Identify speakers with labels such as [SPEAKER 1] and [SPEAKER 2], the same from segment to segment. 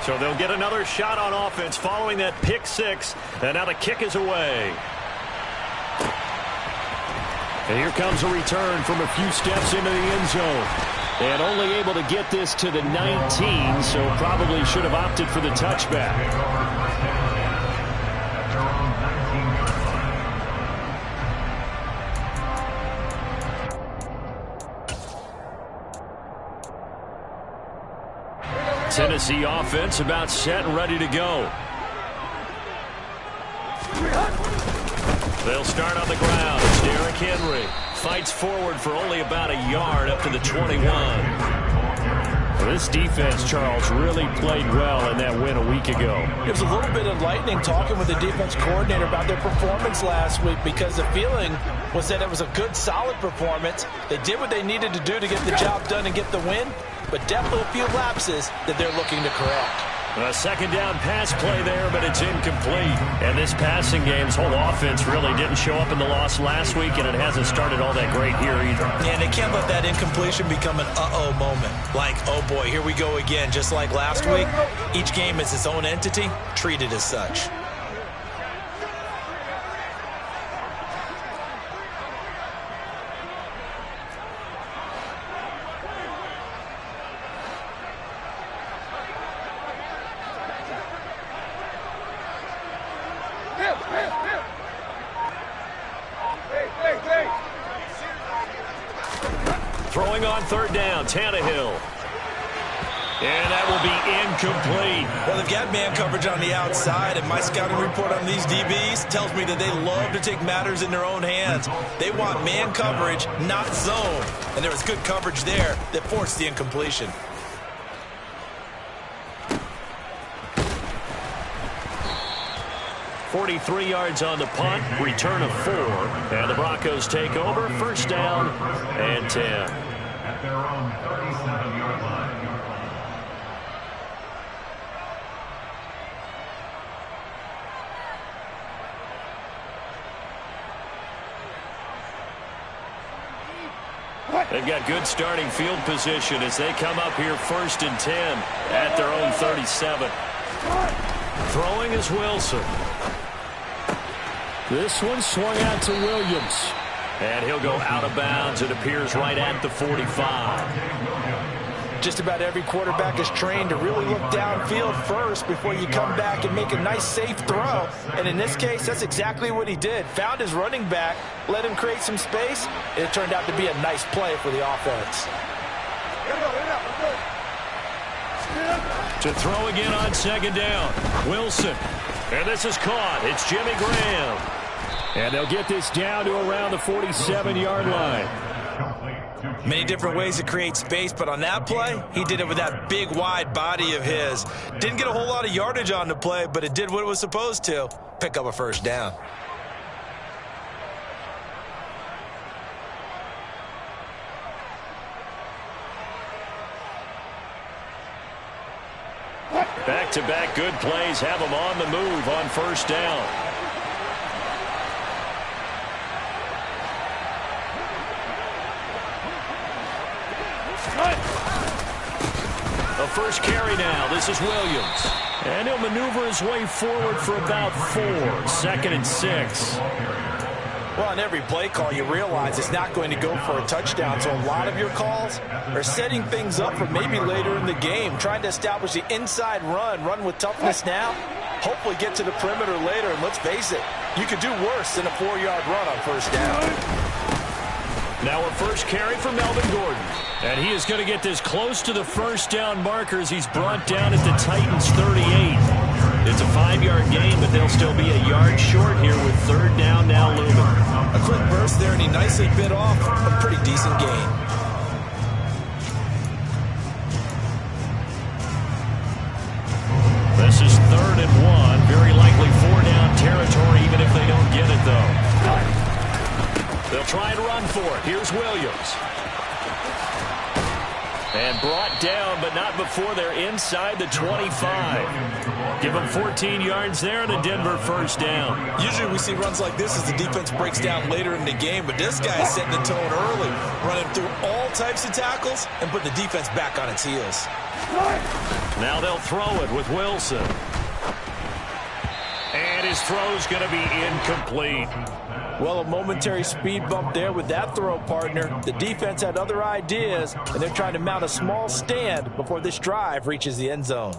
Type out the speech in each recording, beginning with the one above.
[SPEAKER 1] So they'll get another shot on offense following that pick six. And now the kick is away. And here comes a return from a few steps into the end zone. And only able to get this to the 19, so probably should have opted for the touchback. Tennessee offense about set and ready to go. They'll start on the ground. It's Derrick Henry. Fights forward for only about a yard up to the 21. Well, this defense, Charles, really played well in that win a week ago.
[SPEAKER 2] It was a little bit enlightening talking with the defense coordinator about their performance last week, because the feeling was that it was a good, solid performance. They did what they needed to do to get the job done and get the win, but definitely a few lapses that they're looking to correct.
[SPEAKER 1] A second down pass play there, but it's incomplete. And this passing game's whole offense really didn't show up in the loss last week, and it hasn't started all that great here either.
[SPEAKER 2] Yeah, and they can't let that incompletion become an uh-oh moment. Like, oh boy, here we go again, just like last week. Each game is its own entity, treated as such.
[SPEAKER 1] Throwing on third down, Tannehill. And that will be incomplete.
[SPEAKER 2] Well, they've got man coverage on the outside, and my scouting report on these DBs tells me that they love to take matters in their own hands. They want man coverage, not zone. And there was good coverage there that forced the incompletion.
[SPEAKER 1] .43 yards on the punt, return of 4, and the Broncos take over, first down and 10.
[SPEAKER 3] At their own 37-yard line.
[SPEAKER 1] They've got good starting field position as they come up here first and 10 at their own 37. Throwing is Wilson. This one swung out to Williams. And he'll go out of bounds. It appears right at the 45.
[SPEAKER 2] Just about every quarterback is trained to really look downfield first before you come back and make a nice, safe throw. And in this case, that's exactly what he did. Found his running back, let him create some space, and it turned out to be a nice play for the offense.
[SPEAKER 1] To throw again on second down. Wilson. And this is caught. It's Jimmy Graham. And they'll get this down to around the 47-yard line.
[SPEAKER 2] Many different ways to create space, but on that play, he did it with that big, wide body of his. Didn't get a whole lot of yardage on the play, but it did what it was supposed to. Pick up a first down.
[SPEAKER 1] Back-to-back good plays have them on the move on first down. A first carry now. This is Williams. And he'll maneuver his way forward for about 4. Second and 6.
[SPEAKER 2] Well, on every play call, you realize it's not going to go for a touchdown. So a lot of your calls are setting things up for maybe later in the game, trying to establish the inside run with toughness now, hopefully get to the perimeter later. And let's face it, you could do worse than a 4-yard run on first down.
[SPEAKER 1] Now a first carry for Melvin Gordon. And he is going to get this close to the first down marker as he's brought down at the Titans' 38. It's a 5-yard gain, but they'll still be a yard short here with third down now looming.
[SPEAKER 2] A quick burst there, and he nicely bit off a pretty decent gain.
[SPEAKER 1] This is 3rd and 1. Very likely 4-down territory, even if they don't get it, though. They'll try and run for it. Here's Williams. And brought down, but not before they're inside the 25. Give them 14 yards there and a Denver first down.
[SPEAKER 2] Usually we see runs like this as the defense breaks down later in the game, but this guy is setting the tone early, running through all types of tackles and putting the defense back on its heels.
[SPEAKER 1] Now they'll throw it with Wilson. And his throw's going to be incomplete.
[SPEAKER 2] Well, a momentary speed bump there with that throw, partner. The defense had other ideas, and they're trying to mount a small stand before this drive reaches the end zone.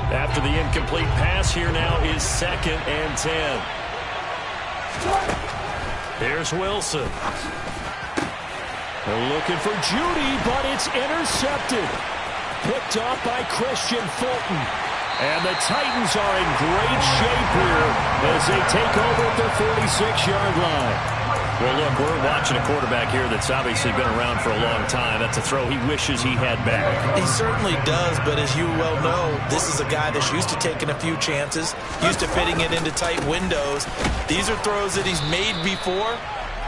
[SPEAKER 1] After the incomplete pass, here now is 2nd and 10. Here's Wilson. They're looking for Judy, but it's intercepted. Picked off by Christian Fulton. And the Titans are in great shape here as they take over at their 46-yard line. Well, look, we're watching a quarterback here that's obviously been around for a long time. That's a throw he wishes he had back.
[SPEAKER 2] He certainly does, but as you well know, this is a guy that's used to taking a few chances, used to fitting it into tight windows. These are throws that he's made before.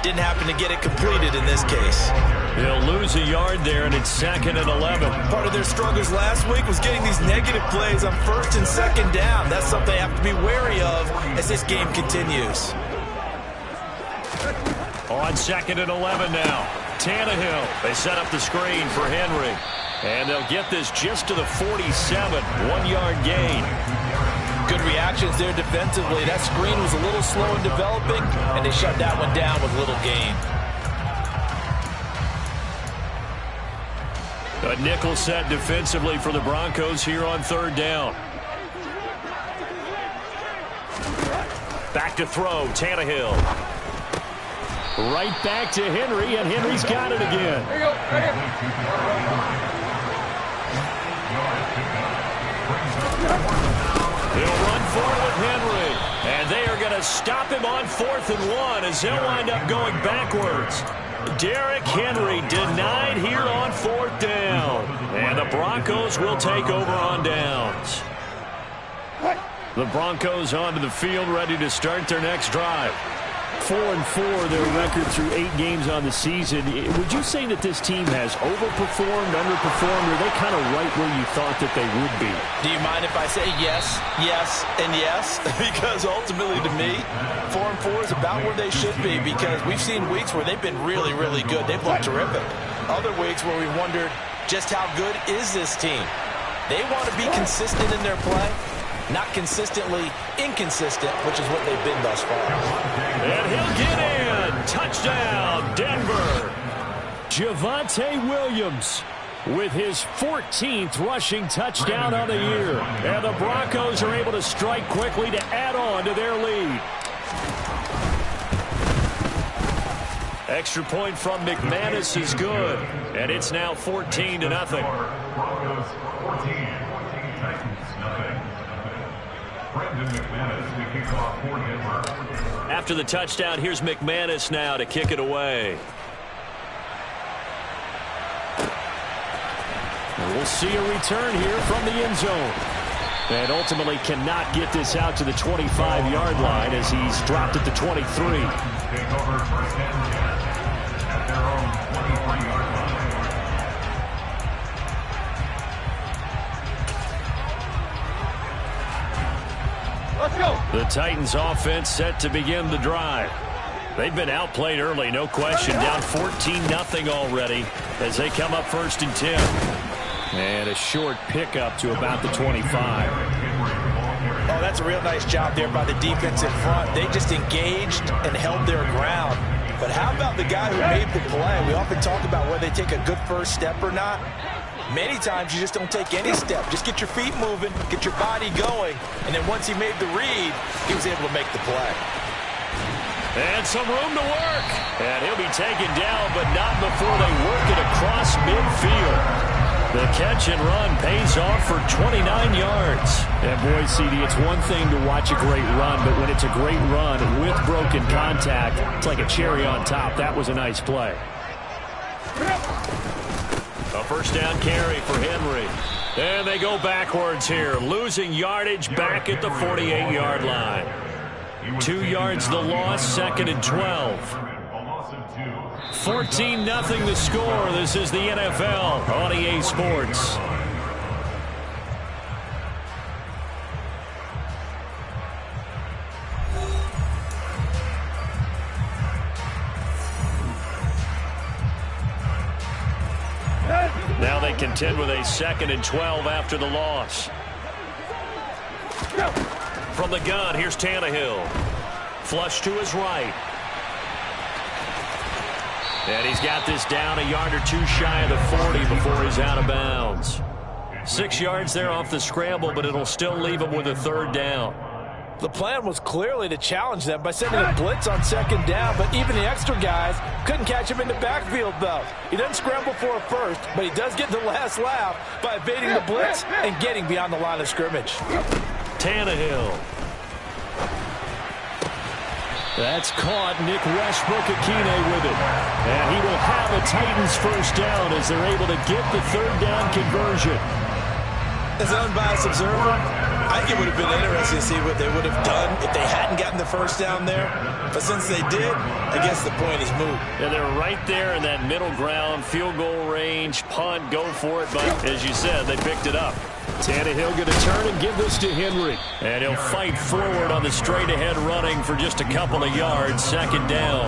[SPEAKER 2] Didn't happen to get it completed in this case.
[SPEAKER 1] He'll lose a yard there, and it's 2nd and 11.
[SPEAKER 2] Part of their struggles last week was getting these negative plays on 1st and 2nd down. That's something they have to be wary of as this game continues.
[SPEAKER 1] On 2nd and 11 now. Tannehill. They set up the screen for Henry. And they'll get this just to the 47. 1-yard gain.
[SPEAKER 2] Good reactions there defensively. That screen was a little slow in developing, and they shut that one down with little gain.
[SPEAKER 1] A nickel set defensively for the Broncos here on 3rd down. Back to throw, Tannehill. Right back to Henry, and Henry's got it again.
[SPEAKER 4] There you go, right here.
[SPEAKER 1] He'll run forward with Henry, and they are going to stop him on 4th and 1 as they'll wind up going backwards. Derrick Henry denied here on 4th down, and the Broncos will take over on downs. The Broncos onto the field, ready to start their next drive. 4-4, their record through 8 games on the season. Would you say that this team has overperformed, underperformed, or are they kind of right where you thought that they would be?
[SPEAKER 2] Do you mind if I say yes, yes, and yes? Because ultimately to me, 4-4 is about where they should be, because we've seen weeks where they've been really, really good. They've looked terrific. Other weeks where we wondered just how good is this team. They want to be consistent in their play. Not consistently inconsistent, which is what they've been thus far.
[SPEAKER 1] And he'll get in. Touchdown, Denver. Javonte Williams with his 14th rushing touchdown on the year. And the Broncos are able to strike quickly to add on to their lead. Extra point from McManus is good. And it's now 14-0.
[SPEAKER 3] Broncos 14, Titans nothing.
[SPEAKER 1] After the touchdown, here's McManus now to kick it away. And we'll see a return here from the end zone. And ultimately cannot get this out to the 25-yard line as he's dropped at the 23.
[SPEAKER 3] Take over 1st and 10 at their own 23-yard line.
[SPEAKER 4] Let's go.
[SPEAKER 1] The Titans offense set to begin the drive. They've been outplayed early, no question. Down 14-0 already as they come up 1st and 10. And a short pickup to about the 25.
[SPEAKER 2] Oh, that's a real nice job there by the defense in front. They just engaged and held their ground. But how about the guy who made the play? We often talk about whether they take a good first step or not. Many times you just don't take any step. Just get your feet moving, get your body going, and then once he made the read, he was able to make the play.
[SPEAKER 1] And some room to work. And he'll be taken down, but not before they work it across midfield. The catch and run pays off for 29 yards.
[SPEAKER 5] And boy, CD, it's one thing to watch a great run, but when it's a great run with broken contact, it's like a cherry on top. That was a nice play.
[SPEAKER 1] A 1st down carry for Henry. And they go backwards here, losing yardage back at the 48-yard line. 2 yards the loss, 2nd and 12. 14-0 the score. This is the NFL on EA Sports. Now they contend with a 2nd and 12 after the loss. From the gun, here's Tannehill. Flush to his right. And he's got this down a yard or two shy of the 40 before he's out of bounds. 6 yards there off the scramble, but it'll still leave him with a 3rd down.
[SPEAKER 2] The plan was clearly to challenge them by sending a blitz on 2nd down, but even the extra guys couldn't catch him in the backfield, though. He doesn't scramble for a first, but he does get the last laugh by evading the blitz and getting beyond the line of scrimmage.
[SPEAKER 1] Tannehill. That's caught. Nick Westbrook-Akine with it. And he will have a Titans 1st down as they're able to get the 3rd down conversion.
[SPEAKER 2] As an unbiased observer, I think it would have been interesting to see what they would have done if they hadn't gotten the 1st down there. But since they did, I guess the point is moot.
[SPEAKER 1] Yeah, they're right there in that middle ground, field goal range, punt, go for it. But as you said, they picked it up. Tannehill going to turn and give this to Henry. And he'll fight forward on the straight-ahead running for just a couple of yards, 2nd down.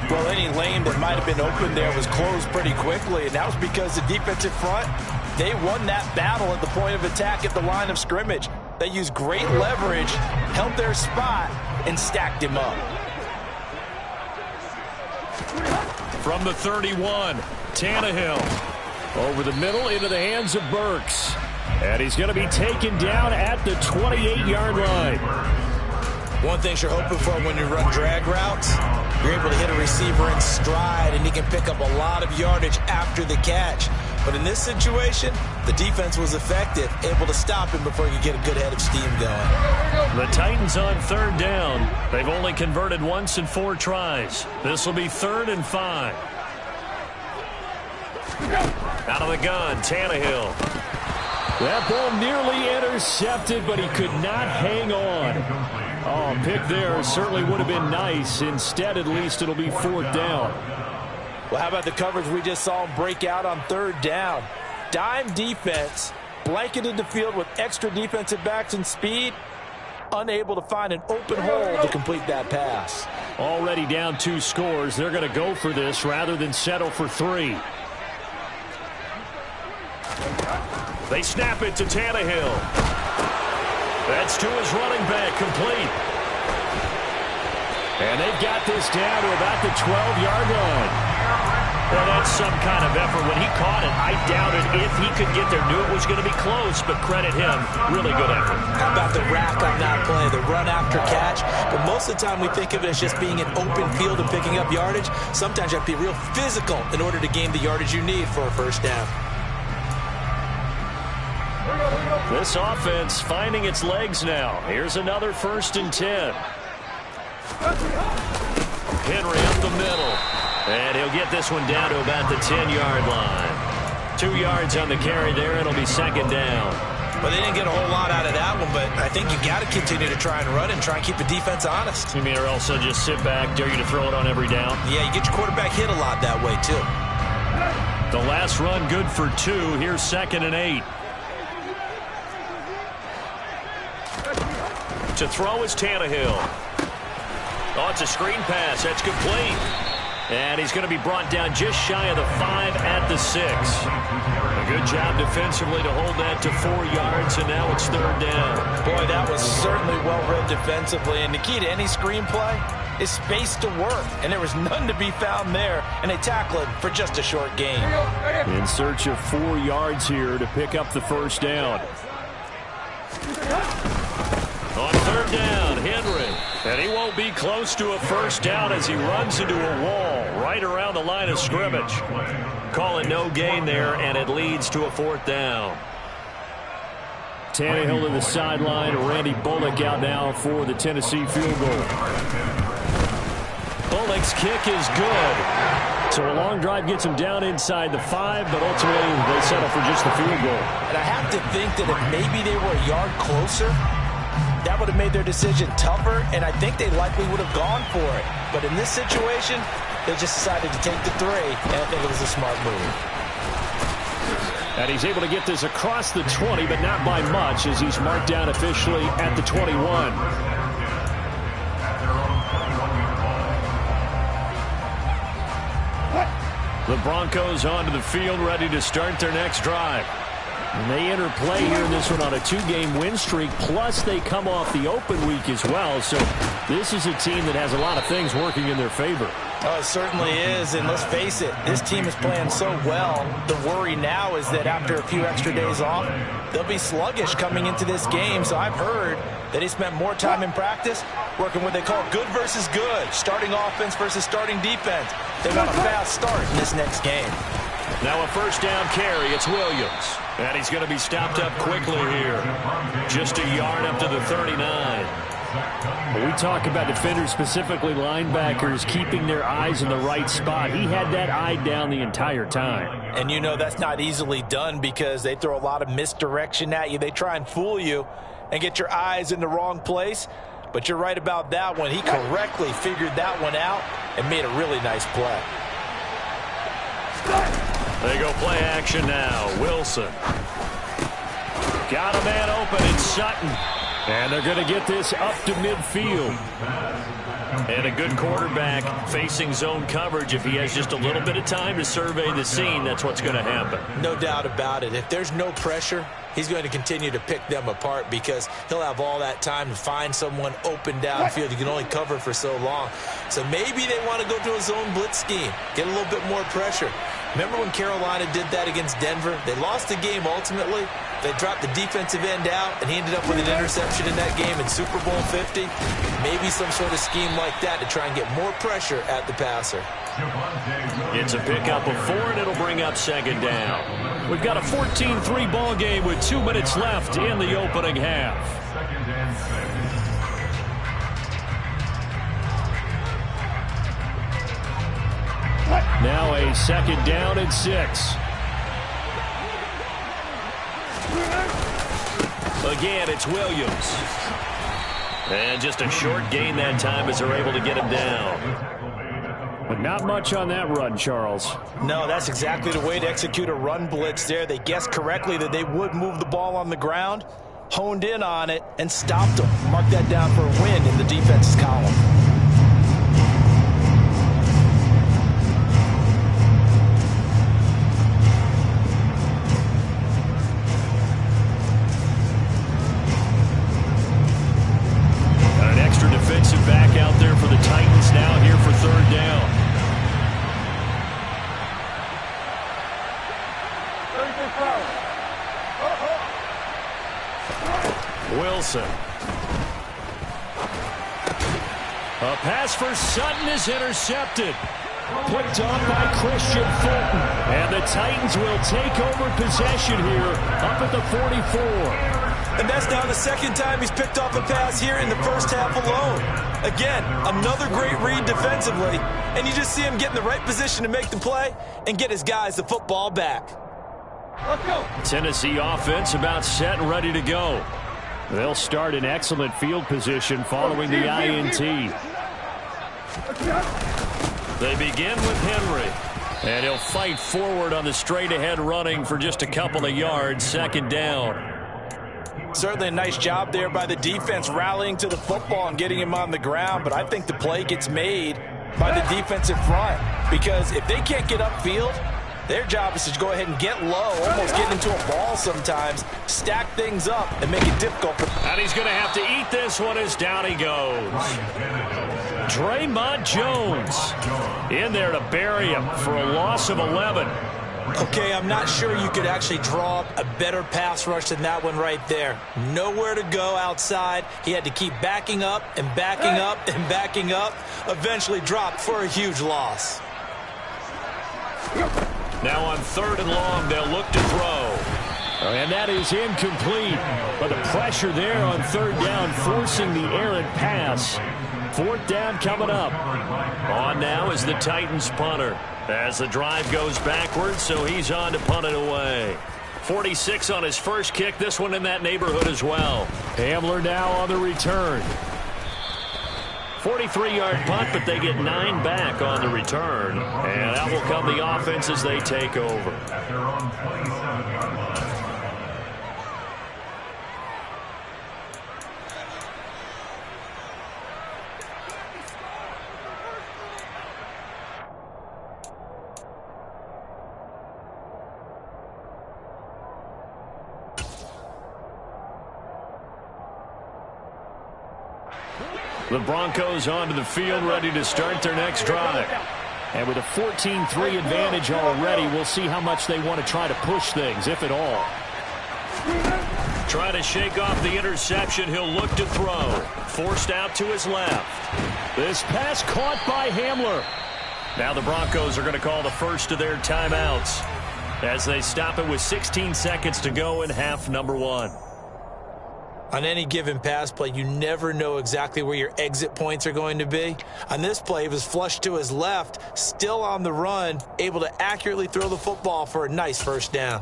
[SPEAKER 2] Well, any lane that might have been open there was closed pretty quickly, and that was because the defensive front, they won that battle at the point of attack at the line of scrimmage. They used great leverage, held their spot, and stacked him up.
[SPEAKER 1] From the 31, Tannehill. Over the middle into the hands of Burks. And he's going to be taken down at the 28-yard line.
[SPEAKER 2] One thing you're hoping for when you run drag routes, you're able to hit a receiver in stride, and he can pick up a lot of yardage after the catch. But in this situation, the defense was effective, able to stop him before he could get a good head of steam going.
[SPEAKER 1] The Titans on 3rd down. They've only converted once in 4 tries. This will be 3rd and 5. Out of the gun, Tannehill. That ball nearly intercepted, but he could not hang on. Oh, pick there certainly would have been nice. Instead, at least, it'll be 4th down.
[SPEAKER 2] Well, how about the coverage we just saw him break out on 3rd down? Dime defense, blanketed the field with extra defensive backs and speed, unable to find an open hole to complete that pass.
[SPEAKER 1] Already down 2 scores. They're going to go for this rather than settle for 3. They snap it to Tannehill. That's to his running back, complete. And they've got this down to about the 12-yard line. Well, that's some kind of effort. When he caught it, I doubted if he could get there. Knew it was going to be close, but credit him. Really good effort.
[SPEAKER 2] How about the rack on that play, the run after catch? But most of the time we think of it as just being an open field and picking up yardage. Sometimes you have to be real physical in order to gain the yardage you need for a 1st down.
[SPEAKER 1] This offense finding its legs now. Here's another 1st and 10. Henry up the middle. And he'll get this one down to about the 10-yard line. 2 yards on the carry there. It'll be 2nd down.
[SPEAKER 2] Well, they didn't get a whole lot out of that one, but I think you got to continue to try and run and try and keep the defense honest.
[SPEAKER 1] You mean, or else they'll just sit back, dare you to throw it on every down?
[SPEAKER 2] Yeah, you get your quarterback hit a lot that way, too.
[SPEAKER 1] The last run good for 2. Here's 2nd and 8. To throw is Tannehill. Oh, it's a screen pass. That's complete. And he's going to be brought down just shy of the 5 at the 6. A good job defensively to hold that to 4 yards, and now it's 3rd down.
[SPEAKER 2] Boy, that was certainly well-read defensively. And the key to any screenplay is space to work. And there was none to be found there. And they tackle it for just a short gain.
[SPEAKER 1] In search of 4 yards here to pick up the 1st down. On 3rd down, Henry. And he won't be close to a 1st down as he runs into a wall right around the line of scrimmage. Call it no gain there, and it leads to a 4th down. Tannehill to the sideline. Randy Bullock out now for the Tennessee field goal. Bullock's kick is good.
[SPEAKER 5] So a long drive gets them down inside the 5, but ultimately they settle for just the field goal.
[SPEAKER 2] And I have to think that if maybe they were a yard closer, that would have made their decision tougher, and I think they likely would have gone for it. But in this situation, they just decided to take the 3, and I think it was a smart move.
[SPEAKER 5] And he's able to get this across the 20, but not by much, as he's marked down officially at the 21. The Broncos onto the field, ready to start their next drive. And they enter play here in this one on a 2-game win streak, plus they come off the open week as well. So this is a team that has a lot of things working in their favor.
[SPEAKER 2] Oh, it certainly is, and let's face it, this team is playing so well. The worry now is that after a few extra days off, they'll be sluggish coming into this game. So I've heard that he spent more time in practice working what they call good versus good, starting offense versus starting defense. They want a fast start in this next game.
[SPEAKER 1] Now a first down carry. It's Williams. And he's going to be stopped up quickly here. Just a yard up to the 39.
[SPEAKER 5] When we talk about defenders, specifically linebackers, keeping their eyes in the right spot, he had that eye down the entire time.
[SPEAKER 2] And you know that's not easily done because they throw a lot of misdirection at you. They try and fool you and get your eyes in the wrong place. But you're right about that one. He correctly figured that one out and made a really nice play.
[SPEAKER 1] They go play action now. Wilson. Got a man open. It's Sutton.
[SPEAKER 5] And they're going to get this up to midfield.
[SPEAKER 1] And a good quarterback facing zone coverage. If he has just a little bit of time to survey the scene, that's what's going to happen.
[SPEAKER 2] No doubt about it. If there's no pressure, he's going to continue to pick them apart because he'll have all that time to find someone open downfield. You can only cover for so long. So maybe they want to go to a zone blitz scheme, get a little bit more pressure. Remember when Carolina did that against Denver? They lost the game ultimately. They dropped the defensive end out, and he ended up with an interception in that game in Super Bowl 50. Maybe some sort of scheme like that to try and get more pressure at the passer.
[SPEAKER 1] It's a pickup of 4, and it'll bring up second down.
[SPEAKER 5] We've got a 14-3 ball game with 2 minutes left in the opening half. Now a second down and 6.
[SPEAKER 1] Again, it's Williams. And just a short gain that time as they're able to get him down.
[SPEAKER 5] But not much on that run, Charles.
[SPEAKER 2] No, that's exactly the way to execute a run blitz there. They guessed correctly that they would move the ball on the ground, honed in on it, and stopped them. Mark that down for a win in the defense's column.
[SPEAKER 1] Defensive back out there for the Titans now here for third down. Wilson. A pass for Sutton is intercepted.
[SPEAKER 5] Picked off by Christian Fulton. And the Titans will take over possession here up at the 44.
[SPEAKER 2] And that's now the second time he's picked off a pass here in the first half alone. Again, another great read defensively. And you just see him get in the right position to make the play and get his guys the football back.
[SPEAKER 4] Let's go.
[SPEAKER 1] Tennessee offense about set and ready to go.
[SPEAKER 5] They'll start in excellent field position following the INT.
[SPEAKER 1] They begin with Henry. And he'll fight forward on the straight-ahead running for just a couple of yards. Second down.
[SPEAKER 2] Certainly a nice job there by the defense rallying to the football and getting him on the ground, but I think the play gets made by the defensive front because if they can't get upfield, their job is to go ahead and get low, almost get into a ball sometimes, stack things up, and make it difficult.
[SPEAKER 1] And he's going to have to eat this one as down he goes. Draymond Jones in there to bury him for a loss of 11.
[SPEAKER 2] Okay, I'm not sure you could actually draw up a better pass rush than that one right there. Nowhere to go outside. He had to keep backing up and backing up and backing up. Eventually dropped for a huge loss.
[SPEAKER 1] Now on third and long, they'll look to throw.
[SPEAKER 5] And that is incomplete. But the pressure there on third down, forcing the errant pass. 4th down coming up.
[SPEAKER 1] On now is the Titans punter as the drive goes backwards, so he's on to punt it away. 46 on his first kick, this one in that neighborhood as well.
[SPEAKER 5] Hamler now on the return.
[SPEAKER 1] 43-yard punt, but they get 9 back on the return. And that will come the offense as they take over.
[SPEAKER 3] At their own 27-yard line.
[SPEAKER 1] The Broncos onto the field, ready to start their next drive.
[SPEAKER 5] And with a 14-3 advantage already, we'll see how much they want to try to push things, if at all.
[SPEAKER 1] Try to shake off the interception. He'll look to throw. Forced out to his left.
[SPEAKER 5] This pass caught by Hamler.
[SPEAKER 1] Now the Broncos are going to call the first of their timeouts as they stop it with 16 seconds to go in half number 1.
[SPEAKER 2] On any given pass play, you never know exactly where your exit points are going to be. On this play, it was flushed to his left, still on the run, able to accurately throw the football for a nice first down.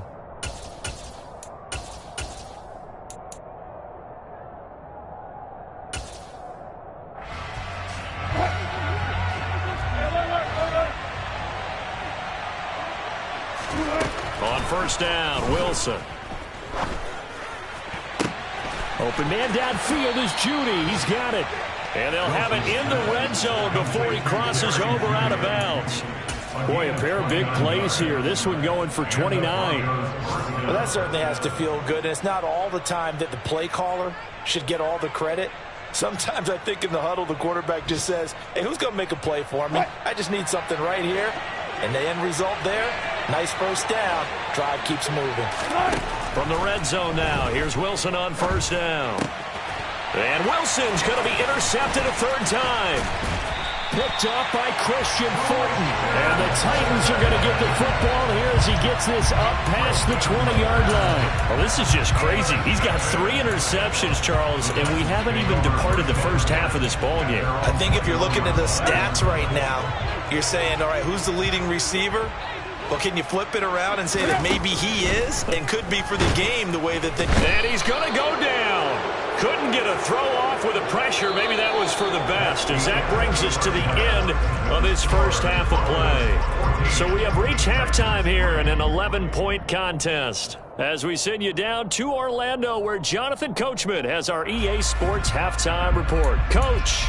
[SPEAKER 1] On first down, Wilson.
[SPEAKER 5] Open man downfield is Judy. He's got it.
[SPEAKER 1] And they'll have it in the red zone before he crosses over out of bounds.
[SPEAKER 5] Boy, a pair of big plays here. This one going for 29.
[SPEAKER 2] Well, that certainly has to feel good. And it's not all the time that the play caller should get all the credit. Sometimes I think in the huddle, the quarterback just says, hey, who's going to make a play for me? I just need something right here. And the end result there, nice first down. Drive keeps moving.
[SPEAKER 1] From the red zone now, here's Wilson on first down. And Wilson's going to be intercepted a third time.
[SPEAKER 5] Picked off by Christian Thornton. And the Titans are going to get the football here as he gets this up past the 20-yard line.
[SPEAKER 1] Well, this is just crazy. He's got 3 interceptions, Charles, and we haven't even departed the first half of this ballgame.
[SPEAKER 2] I think if you're looking at the stats right now, you're saying, all right, who's the leading receiver? Well, can you flip it around and say that maybe he is and could be for the game the way that they...
[SPEAKER 1] And he's going to go down. Couldn't get a throw off with the pressure. Maybe that was for the best, as that brings us to the end of this first half of play. So we have reached halftime here in an 11-point contest as we send you down to Orlando, where Jonathan Coachman has our EA Sports halftime report. Coach.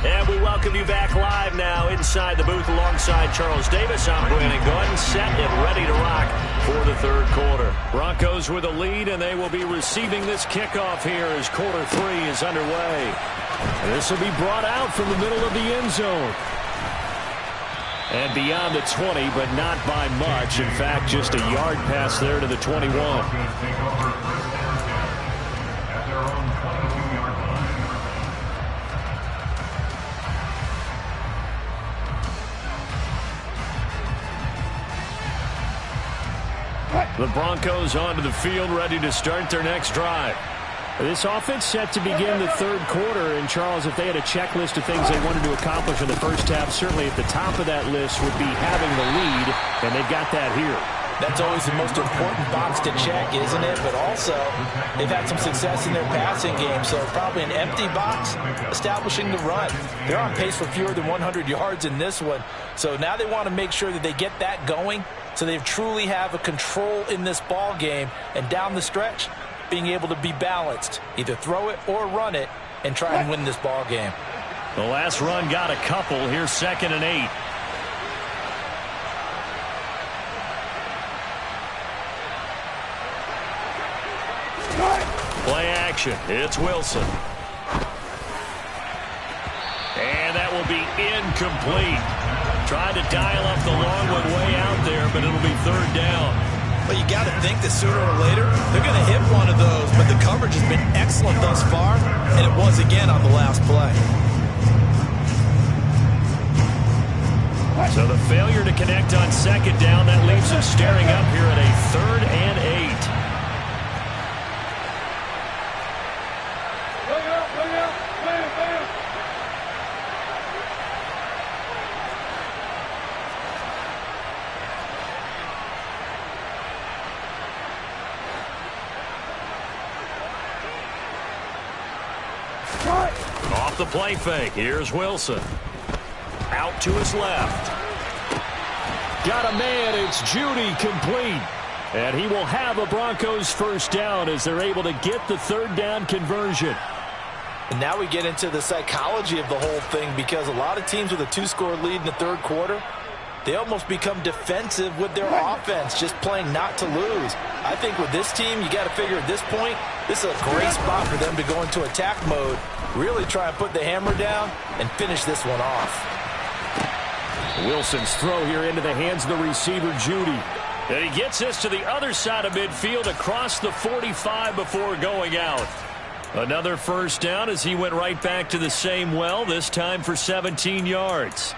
[SPEAKER 1] And we welcome you back live now inside the booth alongside Charles Davis. I'm Brandon Gordon, set and ready to rock for the third quarter. Broncos with a lead, and they will be receiving this kickoff here as quarter 3 is underway.
[SPEAKER 5] This will be brought out from the middle of the end zone. And beyond the 20, but not by much. In fact, just a yard pass there to the 21.
[SPEAKER 3] Take over first and 10 at their own 22-yard line.
[SPEAKER 1] The Broncos onto the field, ready to start their next drive.
[SPEAKER 5] This offense set to begin the third quarter. And, Charles, if they had a checklist of things they wanted to accomplish in the first half, certainly at the top of that list would be having the lead, and they've got that here.
[SPEAKER 2] That's always the most important box to check, isn't it? But also, they've had some success in their passing game, so probably an empty box establishing the run. They're on pace for fewer than 100 yards in this one, so now they want to make sure that they get that going so they truly have a control in this ball game, and down the stretch, being able to be balanced, either throw it or run it, and try and win this ball game.
[SPEAKER 1] The last run got a couple. Here's 2nd and 8. Play action. It's Wilson. And that will be incomplete. Tried to dial up the long one way out there, but it'll be third down.
[SPEAKER 2] But you got to think that sooner or later, they're going to hit one of those. But the coverage has been excellent thus far, and it was again on the last play.
[SPEAKER 1] So the failure to connect on 2nd down, that leaves them staring up here at a 3rd and 8. the play fake. Here's Wilson. Out to his left. Got a man. It's Judy, complete. And he will have a Broncos first down as they're able to get the third down conversion.
[SPEAKER 2] And now we get into the psychology of the whole thing, because a lot of teams with a 2-score lead in the third quarter, they almost become defensive with their offense, just playing not to lose. I think with this team, you got to figure at this point, this is a great spot for them to go into attack mode, really try and put the hammer down and finish this one off.
[SPEAKER 1] Wilson's throw here into the hands of the receiver, Judy. And he gets this to the other side of midfield across the 45 before going out. Another first down as he went right back to the same well, this time for 17 yards.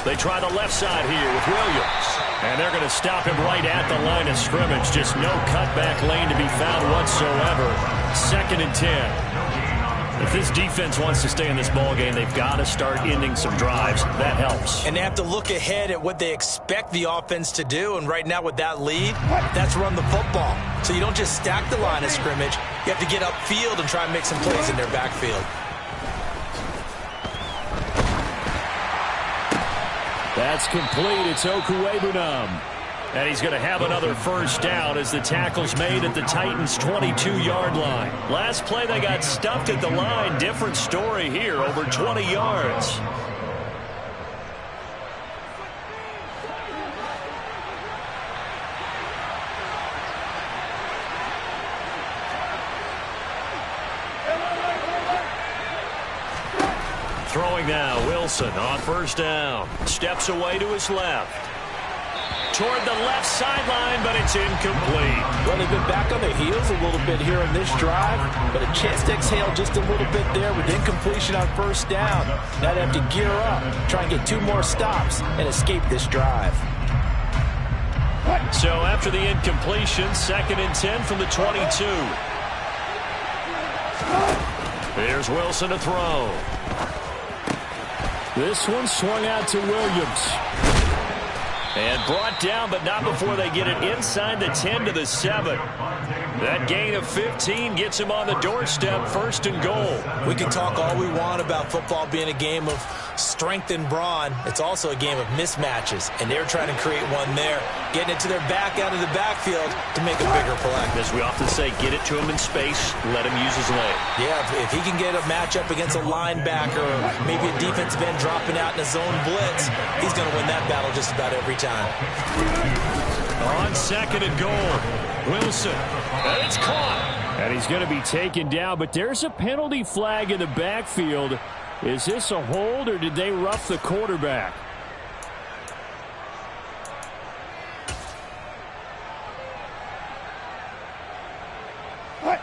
[SPEAKER 1] They try the left side here with Williams. And they're going to stop him right at the line of scrimmage. Just no cutback lane to be found whatsoever. 2nd and 10. If this defense wants to stay in this ballgame, they've got to start ending some drives. That helps.
[SPEAKER 2] And they have to look ahead at what they expect the offense to do. And right now with that lead, that's run the football. So you don't just stack the line of scrimmage. You have to get upfield and try and make some plays in their backfield.
[SPEAKER 1] That's complete. It's Oozy8049. And he's going to have another first down as the tackle's made at the Titans' 22-yard line. Last play, they got stuffed at the line. Different story here, over 20 yards. Throwing now, Wilson on first down. Steps away to his left. Toward the left sideline, but it's incomplete.
[SPEAKER 2] Well, they've been back on their heels a little bit here in this drive, but a chance to exhale just a little bit there with incompletion on first down. Now they have to gear up, try and get 2 more stops, and escape this drive.
[SPEAKER 1] So after the incompletion, 2nd and 10 from the 22. Here's Wilson to throw. This one swung out to Williams. And brought down, but not before they get it inside the 10 to the 7. That gain of 15 gets him on the doorstep, 1st and goal.
[SPEAKER 2] We can talk all we want about football being a game of strength and brawn. It's also a game of mismatches, and they're trying to create one there, getting it to their back out of the backfield to make a bigger play.
[SPEAKER 1] As we often say, get it to him in space, let him use his leg.
[SPEAKER 2] Yeah, if he can get a matchup against a linebacker or maybe a defensive end dropping out in a zone blitz, he's going to win that battle just about every time.
[SPEAKER 1] On 2nd and goal, Wilson, and it's caught. And he's going to be taken down, but there's a penalty flag in the backfield. Is this a hold, or did they rough the quarterback?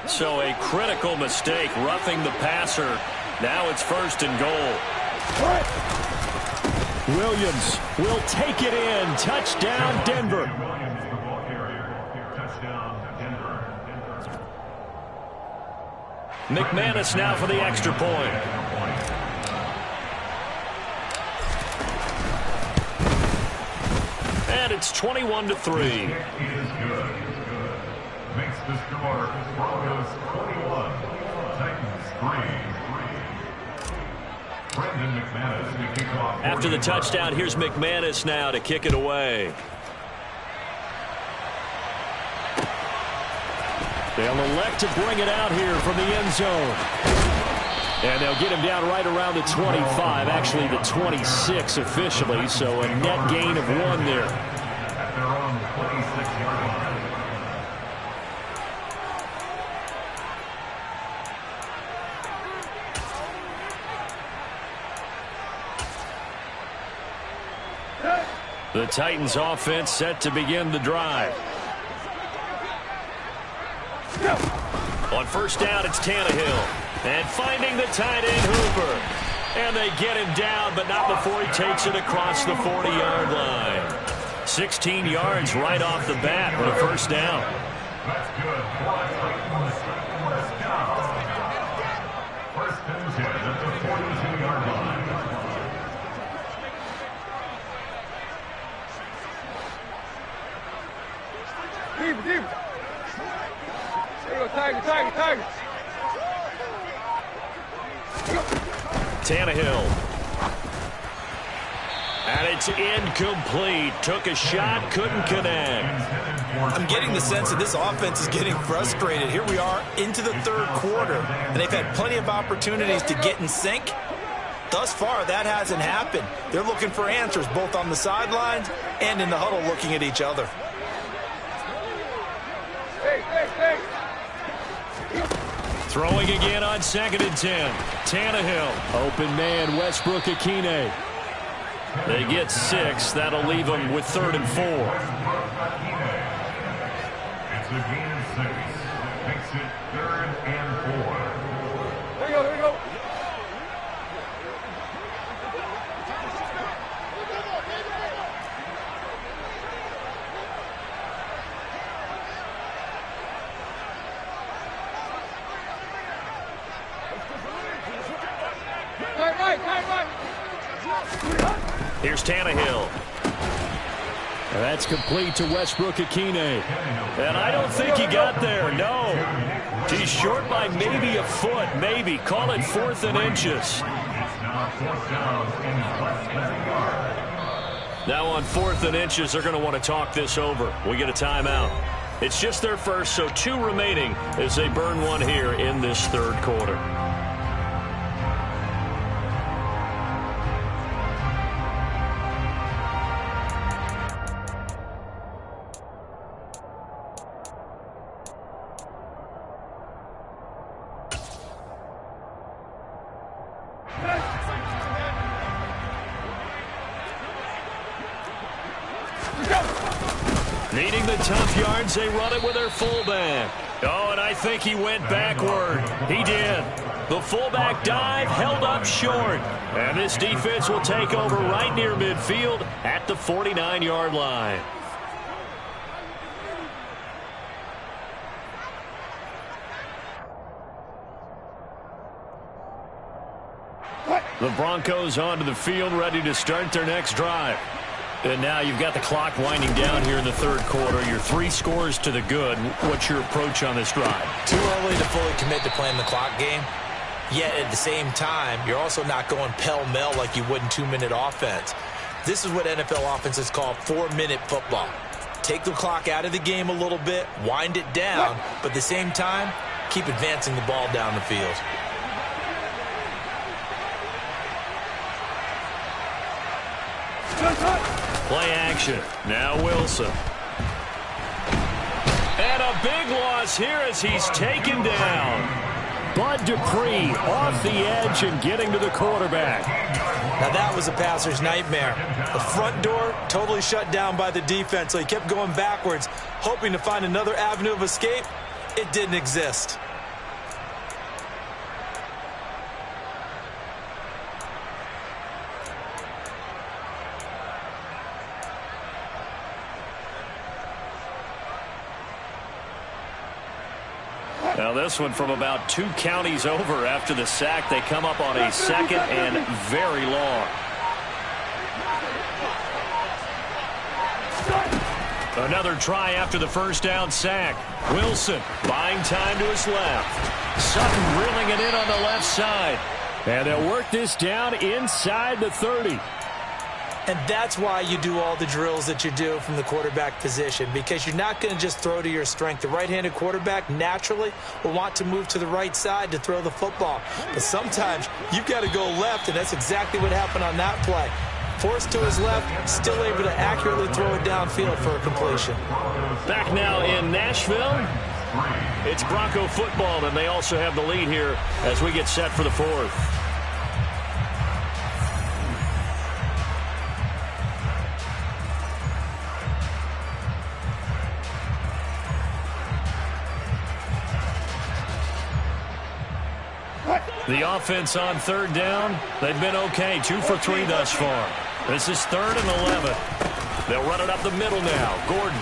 [SPEAKER 1] So a critical mistake, roughing the passer. Now it's 1st and goal. Williams will take it in. Touchdown, Denver. McManus now for the extra point. And it's 21-3.
[SPEAKER 3] Makes the score Broncos 21, Titans 3. Brendan McManus to kick off.
[SPEAKER 1] After the touchdown, here's McManus now to kick it away. They'll elect to bring it out here from the end zone. And they'll get him down right around the 25, actually the 26 officially, so a net gain of 1 there.
[SPEAKER 3] At their own 26-yard line.
[SPEAKER 1] The Titans offense set to begin the drive. On first down, it's Tannehill. And finding the tight end, Hooper. And they get him down, but not before he takes it across the 40-yard line. 16 yards right off the bat for a first down.
[SPEAKER 3] That's good. First down.
[SPEAKER 4] Deep. There you go, Tiger.
[SPEAKER 1] Tannehill. And it's incomplete. Took a shot, couldn't connect.
[SPEAKER 2] I'm getting the sense that this offense is getting frustrated. Here we are into the third quarter, and they've had plenty of opportunities to get in sync. Thus far, that hasn't happened. They're looking for answers both on the sidelines and in the huddle looking at each other.
[SPEAKER 4] Hey.
[SPEAKER 1] Throwing again on 2nd and 10. Tannehill. Open man, Westbrook-Akine. They get 6. That'll leave them with 3rd and 4.
[SPEAKER 3] It's a gain of 6. Makes it 3rd and 4.
[SPEAKER 4] There you go. Right.
[SPEAKER 1] Here's Tannehill. And that's complete to Westbrook-Akine. And I don't think he got there, no. He's short by maybe a foot, maybe. Call it 4th and inches. Now on 4th and inches, they're going to want to talk this over. We get a timeout. It's just their first, so 2 remaining as they burn one here in this third quarter. Needing the tough yards, they run it with their fullback. Oh, and I think he went backward. He did. The fullback dive held up short. And this defense will take over right near midfield at the 49-yard line. The Broncos onto the field, ready to start their next drive. And now you've got the clock winding down here in the third quarter. You're 3 scores to the good. What's your approach on this drive?
[SPEAKER 2] Too early to fully commit to playing the clock game. Yet at the same time, you're also not going pell-mell like you would in 2-minute offense. This is what NFL offenses call 4-minute football. Take the clock out of the game a little bit, wind it down, but at the same time, keep advancing the ball down the field.
[SPEAKER 1] Play action. Now Wilson. And a big loss here as he's taken down. Bud Dupree off the edge and getting to the quarterback.
[SPEAKER 2] Now that was a passer's nightmare. The front door totally shut down by the defense, so he kept going backwards, hoping to find another avenue of escape. It didn't exist.
[SPEAKER 1] Now this one from about 2 counties over after the sack. They come up on a 2nd and very long. Another try after the first down sack. Wilson buying time to his left. Sutton reeling it in on the left side. And they'll work this down inside the 30.
[SPEAKER 2] And that's why you do all the drills that you do from the quarterback position, because you're not going to just throw to your strength. The right-handed quarterback naturally will want to move to the right side to throw the football. But sometimes you've got to go left, and that's exactly what happened on that play. Forced to his left, still able to accurately throw it downfield for a completion.
[SPEAKER 1] Back now in Nashville. It's Bronco football, and they also have the lead here as we get set for the 4th. The offense on 3rd down, they've been okay. 2 for 3 thus far. This is 3rd and 11. They'll run it up the middle now. Gordon.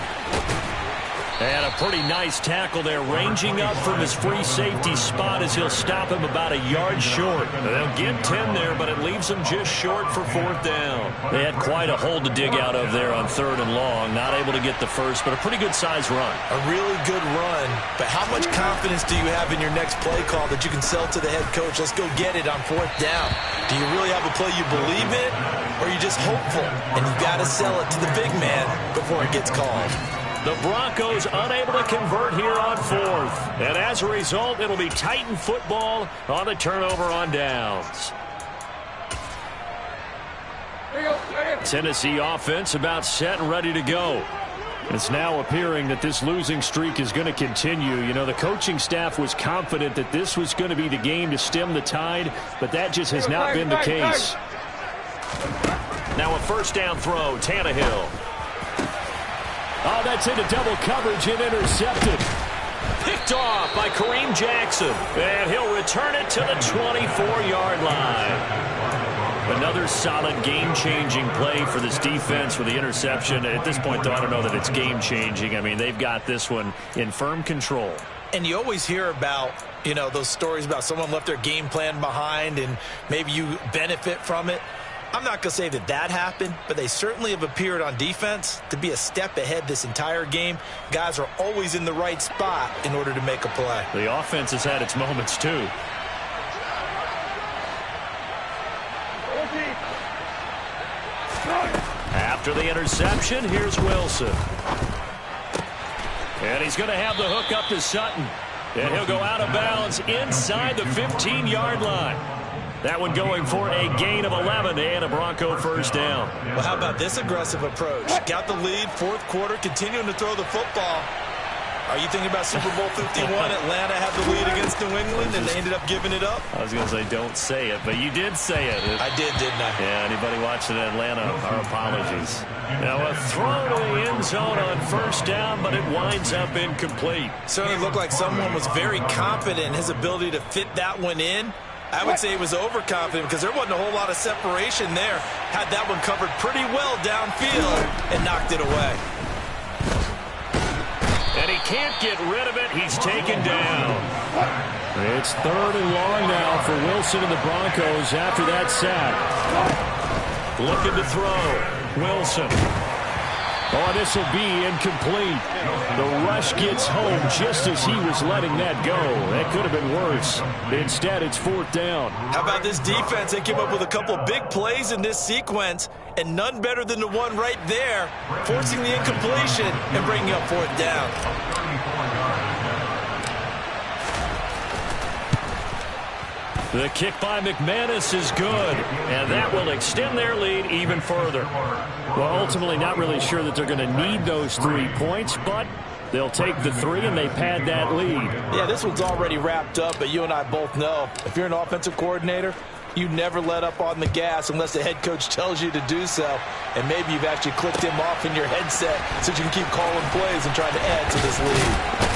[SPEAKER 5] And a pretty nice tackle there, ranging up from his free safety spot as he'll stop him about a yard short. They'll get 10 there, but it leaves them just short for 4th down. They had quite a hole to dig out of there on 3rd and long. Not able to get the first, but a pretty good size run.
[SPEAKER 2] A really good run, but how much confidence do you have in your next play call that you can sell to the head coach? Let's go get it on 4th down. Do you really have a play you believe in, or are you just hopeful? And you've got to sell it to the big man before it gets called.
[SPEAKER 5] The Broncos unable to convert here on 4th. And as a result, it'll be Titan football on the turnover on downs. Tennessee offense about set and ready to go. It's now appearing that this losing streak is going to continue. You know, the coaching staff was confident that this was going to be the game to stem the tide, but that just has not been the case.
[SPEAKER 1] Now a 1st down throw, Tannehill.
[SPEAKER 5] Oh, that's into double coverage and intercepted.
[SPEAKER 1] Picked off by Kareem Jackson. And he'll return it to the 24-yard line. Another solid game-changing play for this defense with the interception. At this point, though, I don't know that it's game-changing. I mean, they've got this one in firm control.
[SPEAKER 2] And you always hear about, you know, those stories about someone left their game plan behind and maybe you benefit from it. I'm not going to say that that happened, but they certainly have appeared on defense to be a step ahead this entire game. Guys are always in the right spot in order to make a play.
[SPEAKER 5] The offense has had its moments, too.
[SPEAKER 1] After the interception, here's Wilson. And he's going to have the hook up to Sutton. And he'll go out of bounds inside the 15-yard line. That one going for a gain of 11 and a Bronco 1st down.
[SPEAKER 2] Well, how about this aggressive approach? Got the lead, 4th quarter, continuing to throw the football. Are you thinking about Super Bowl 51? Atlanta had the lead against New England, and they ended up giving it up?
[SPEAKER 5] I was going to say don't say it, but you did say it.
[SPEAKER 2] I did, didn't I?
[SPEAKER 5] Yeah, anybody watching Atlanta, our apologies. Now a throw to the end zone on 1st down, but it winds up incomplete.
[SPEAKER 2] Certainly looked like someone was very confident in his ability to fit that one in. I would say he was overconfident because there wasn't a whole lot of separation there. Had that one covered pretty well downfield and knocked it away.
[SPEAKER 1] And he can't get rid of it. He's taken down.
[SPEAKER 5] It's 3rd and long now for Wilson and the Broncos after that sack.
[SPEAKER 1] Looking to throw. Wilson.
[SPEAKER 5] Oh, this will be incomplete. The rush gets home just as he was letting that go. That could have been worse. Instead, it's 4th down.
[SPEAKER 2] How about this defense? They came up with a couple of big plays in this sequence, and none better than the one right there, forcing the incompletion and bringing up 4th down.
[SPEAKER 1] The kick by McManus is good, and that will extend their lead even further.
[SPEAKER 5] Well, ultimately not really sure that they're going to need those 3 points, but they'll take the 3 and they pad that lead.
[SPEAKER 2] Yeah, this one's already wrapped up, but you and I both know if you're an offensive coordinator, you never let up on the gas unless the head coach tells you to do so. And maybe you've actually clicked him off in your headset so you can keep calling plays and trying to add to this lead.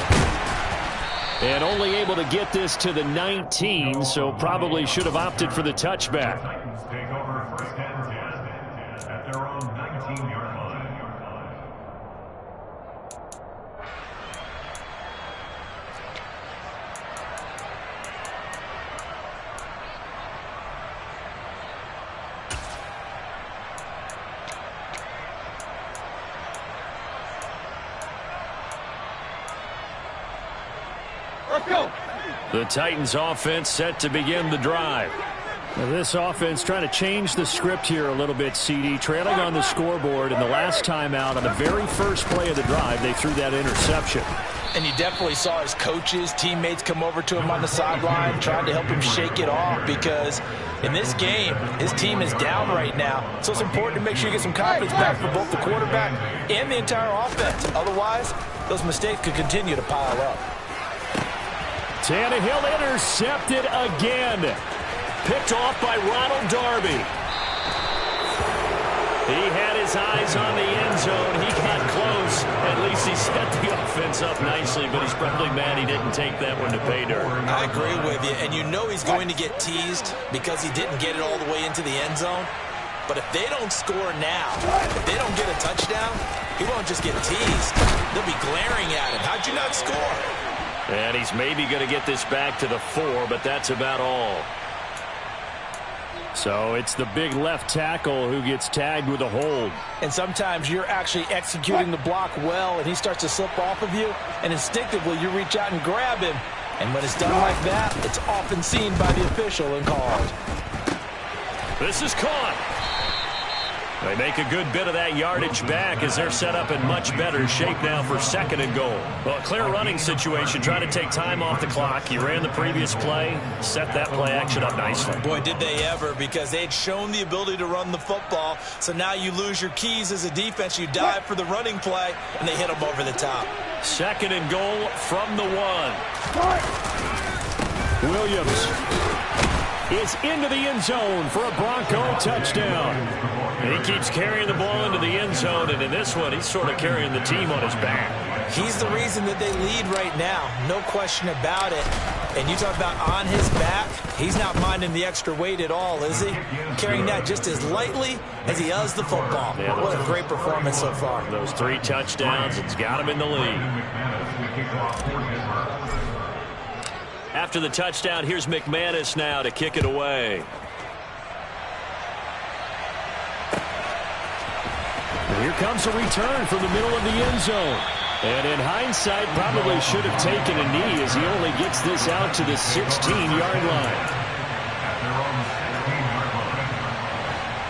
[SPEAKER 5] And only able to get this to the 19, so probably should have opted for the touchback.
[SPEAKER 3] Titans take over 1st and 10 at their own 19-yard line.
[SPEAKER 4] Let's go.
[SPEAKER 5] The Titans offense set to begin the drive. Now this offense trying to change the script here a little bit, CD. Trailing on the scoreboard, and the last time out on the very first play of the drive, they threw that interception.
[SPEAKER 2] And you definitely saw his coaches, teammates come over to him on the sideline, trying to help him shake it off because in this game, his team is down right now. So it's important to make sure you get some confidence back for both the quarterback and the entire offense. Otherwise, those mistakes could continue to pile up.
[SPEAKER 5] Tannehill intercepted again.
[SPEAKER 1] Picked off by Ronald Darby. He had his eyes on the end zone. He got close. At least he set the offense up nicely, but he's probably mad he didn't take that one to pay dirt.
[SPEAKER 2] I agree with you, and you know he's going to get teased because he didn't get it all the way into the end zone. But if they don't score now, if they don't get a touchdown, he won't just get teased. They'll be glaring at him. How'd you not score?
[SPEAKER 1] And he's maybe going to get this back to the 4, but that's about all.
[SPEAKER 5] So it's the big left tackle who gets tagged with a hold.
[SPEAKER 2] And sometimes you're actually executing the block well, and he starts to slip off of you, and instinctively you reach out and grab him. And when it's done like that, it's often seen by the official and called.
[SPEAKER 1] This is caught. They make a good bit of that yardage back as they're set up in much better shape now for 2nd and goal. Well, a clear running situation, trying to take time off the clock. You ran the previous play, set that play action up nicely.
[SPEAKER 2] Boy, did they ever, because they'd shown the ability to run the football. So now you lose your keys as a defense. You dive for the running play, and they hit them over the top.
[SPEAKER 1] 2nd and goal from the 1.
[SPEAKER 5] Williams is into the end zone for a Bronco touchdown.
[SPEAKER 1] And he keeps carrying the ball into the end zone, and in this one, he's sort of carrying the team on his back.
[SPEAKER 2] He's the reason that they lead right now, no question about it. And you talk about on his back, he's not minding the extra weight at all, is he? Carrying that just as lightly as he does the football.
[SPEAKER 1] Yeah,
[SPEAKER 2] what a great performance so far.
[SPEAKER 1] Those 3 touchdowns, it's got him in the lead. After the touchdown, here's McManus now to kick it away.
[SPEAKER 5] Here comes a return from the middle of the end zone. And in hindsight, probably should have taken a knee as he only gets this out to the 16-yard line.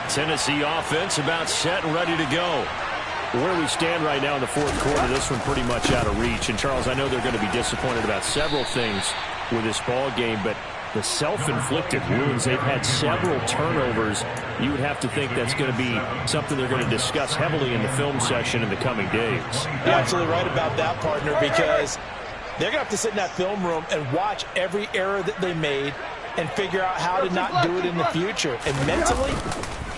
[SPEAKER 5] Tennessee offense about set and ready to go. Where we stand right now in the 4th quarter, this one pretty much out of reach. And, Charles, I know they're going to be disappointed about several things with this ball game, but the self-inflicted wounds, they've had several turnovers. You would have to think that's going to be something they're going to discuss heavily in the film session in the coming days.
[SPEAKER 2] You're absolutely right about that, partner, because they're going to have to sit in that film room and watch every error that they made and figure out how to not do it in the future. And mentally,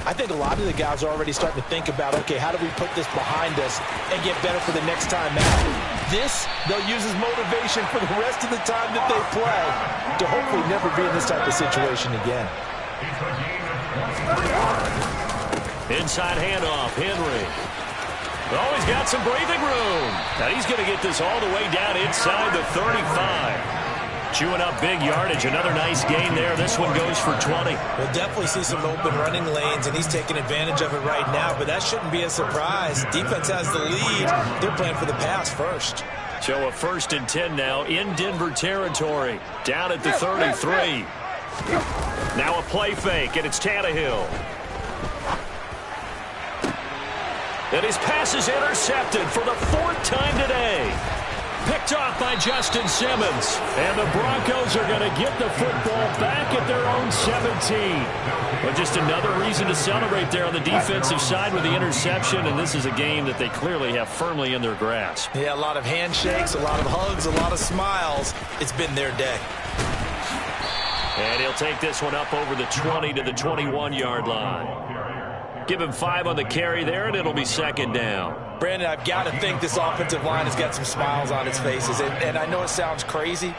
[SPEAKER 2] I think a lot of the guys are already starting to think about, okay, how do we put this behind us and get better for the next time out? This, they'll use as motivation for the rest of the time that they play to hopefully never be in this type of situation again.
[SPEAKER 1] Inside handoff, Henry. Oh, he's got some breathing room. Now he's going to get this all the way down inside the 35. Chewing up big yardage. Another nice gain there. This one goes for 20.
[SPEAKER 2] We'll definitely see some open running lanes, and he's taking advantage of it right now, but that shouldn't be a surprise. Defense has the lead. They're playing for the pass first.
[SPEAKER 1] So a 1st and 10 now in Denver territory. Down at the 33. Now a play fake, and it's Tannehill. And his pass is intercepted for the 4th time today. Picked off by Justin Simmons.
[SPEAKER 5] And the Broncos are going to get the football back at their own 17.
[SPEAKER 1] But just another reason to celebrate there on the defensive side with the interception. And this is a game that they clearly have firmly in their grasp.
[SPEAKER 2] Yeah, a lot of handshakes, a lot of hugs, a lot of smiles. It's been their day.
[SPEAKER 1] And he'll take this one up over the 20 to the 21-yard line. Give him 5 on the carry there, and it'll be 2nd down.
[SPEAKER 2] Brandon, I've got to think this offensive line has got some smiles on its faces. And I know it sounds crazy,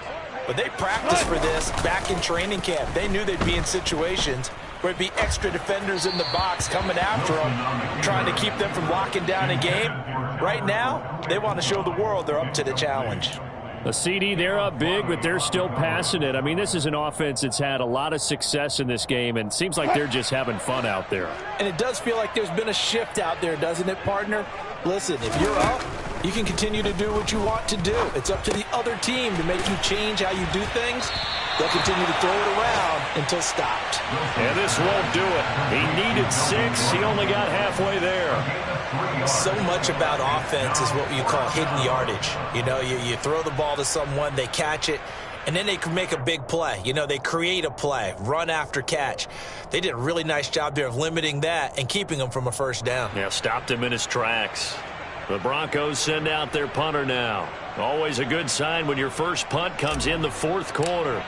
[SPEAKER 2] but they practiced for this back in training camp. They knew they'd be in situations where it'd be extra defenders in the box coming after them, trying to keep them from locking down a game. Right now, they want to show the world they're up to the challenge.
[SPEAKER 5] A CD, they're up big, but they're still passing it. I mean, this is an offense that's had a lot of success in this game, and it seems like they're just having fun out there.
[SPEAKER 2] And it does feel like there's been a shift out there, doesn't it, partner? Listen, if you're up, you can continue to do what you want to do. It's up to the other team to make you change how you do things. They'll continue to throw it around until stopped.
[SPEAKER 1] And this won't do it. He needed 6. He only got halfway there.
[SPEAKER 2] So much about offense is what you call hidden yardage. You know, you throw the ball to someone, they catch it, and then they can make a big play. You know, they create a play, run after catch. They did a really nice job there of limiting that and keeping them from a 1st down.
[SPEAKER 1] Yeah, stopped him in his tracks. The Broncos send out their punter now. Always a good sign when your first punt comes in the 4th quarter.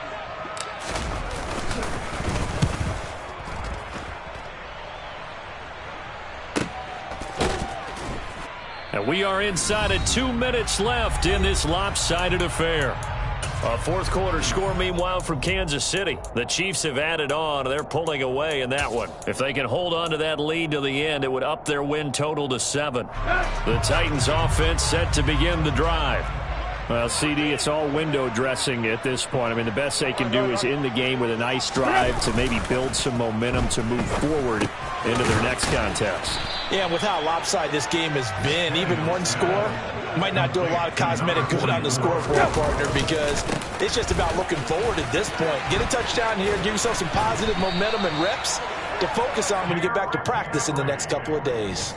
[SPEAKER 1] And we are inside of 2 minutes left in this lopsided affair. A fourth quarter score, meanwhile, from Kansas City. The Chiefs have added on. They're pulling away in that one. If they can hold on to that lead to the end, it would up their win total to 7. The Titans offense set to begin the drive. Well, CD, it's all window dressing at this point. I mean, the best they can do is end the game with a nice drive to maybe build some momentum to move forward into their next contest.
[SPEAKER 2] Yeah, and with how lopsided this game has been, even one score might not do a lot of cosmetic good on the scoreboard, partner, because it's just about looking forward at this point. Get a touchdown here, give yourself some positive momentum and reps to focus on when you get back to practice in the next couple of days.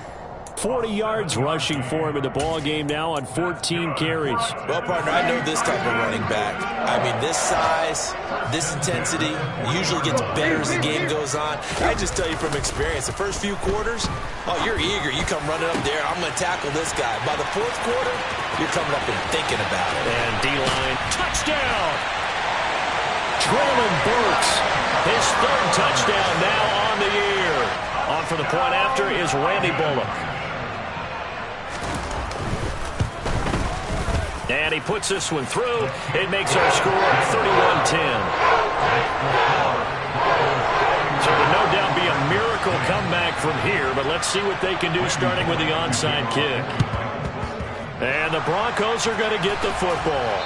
[SPEAKER 1] 40 yards rushing for him in the ball game now on 14 carries.
[SPEAKER 2] Well, partner, I know this type of running back. I mean, this size, this intensity usually gets better as the game goes on. I just tell you from experience, the first few quarters, oh, you're eager. You come running up there, I'm going to tackle this guy. By the fourth quarter, you're coming up and thinking about it.
[SPEAKER 1] And D-line, touchdown! Traylon Burks, his third touchdown now on the year. On for the point after is Randy Bullock. And he puts this one through. It makes our score 31-10. So there'll no doubt be a miracle comeback from here, but let's see what they can do starting with the onside kick. And the Broncos are going to get the football.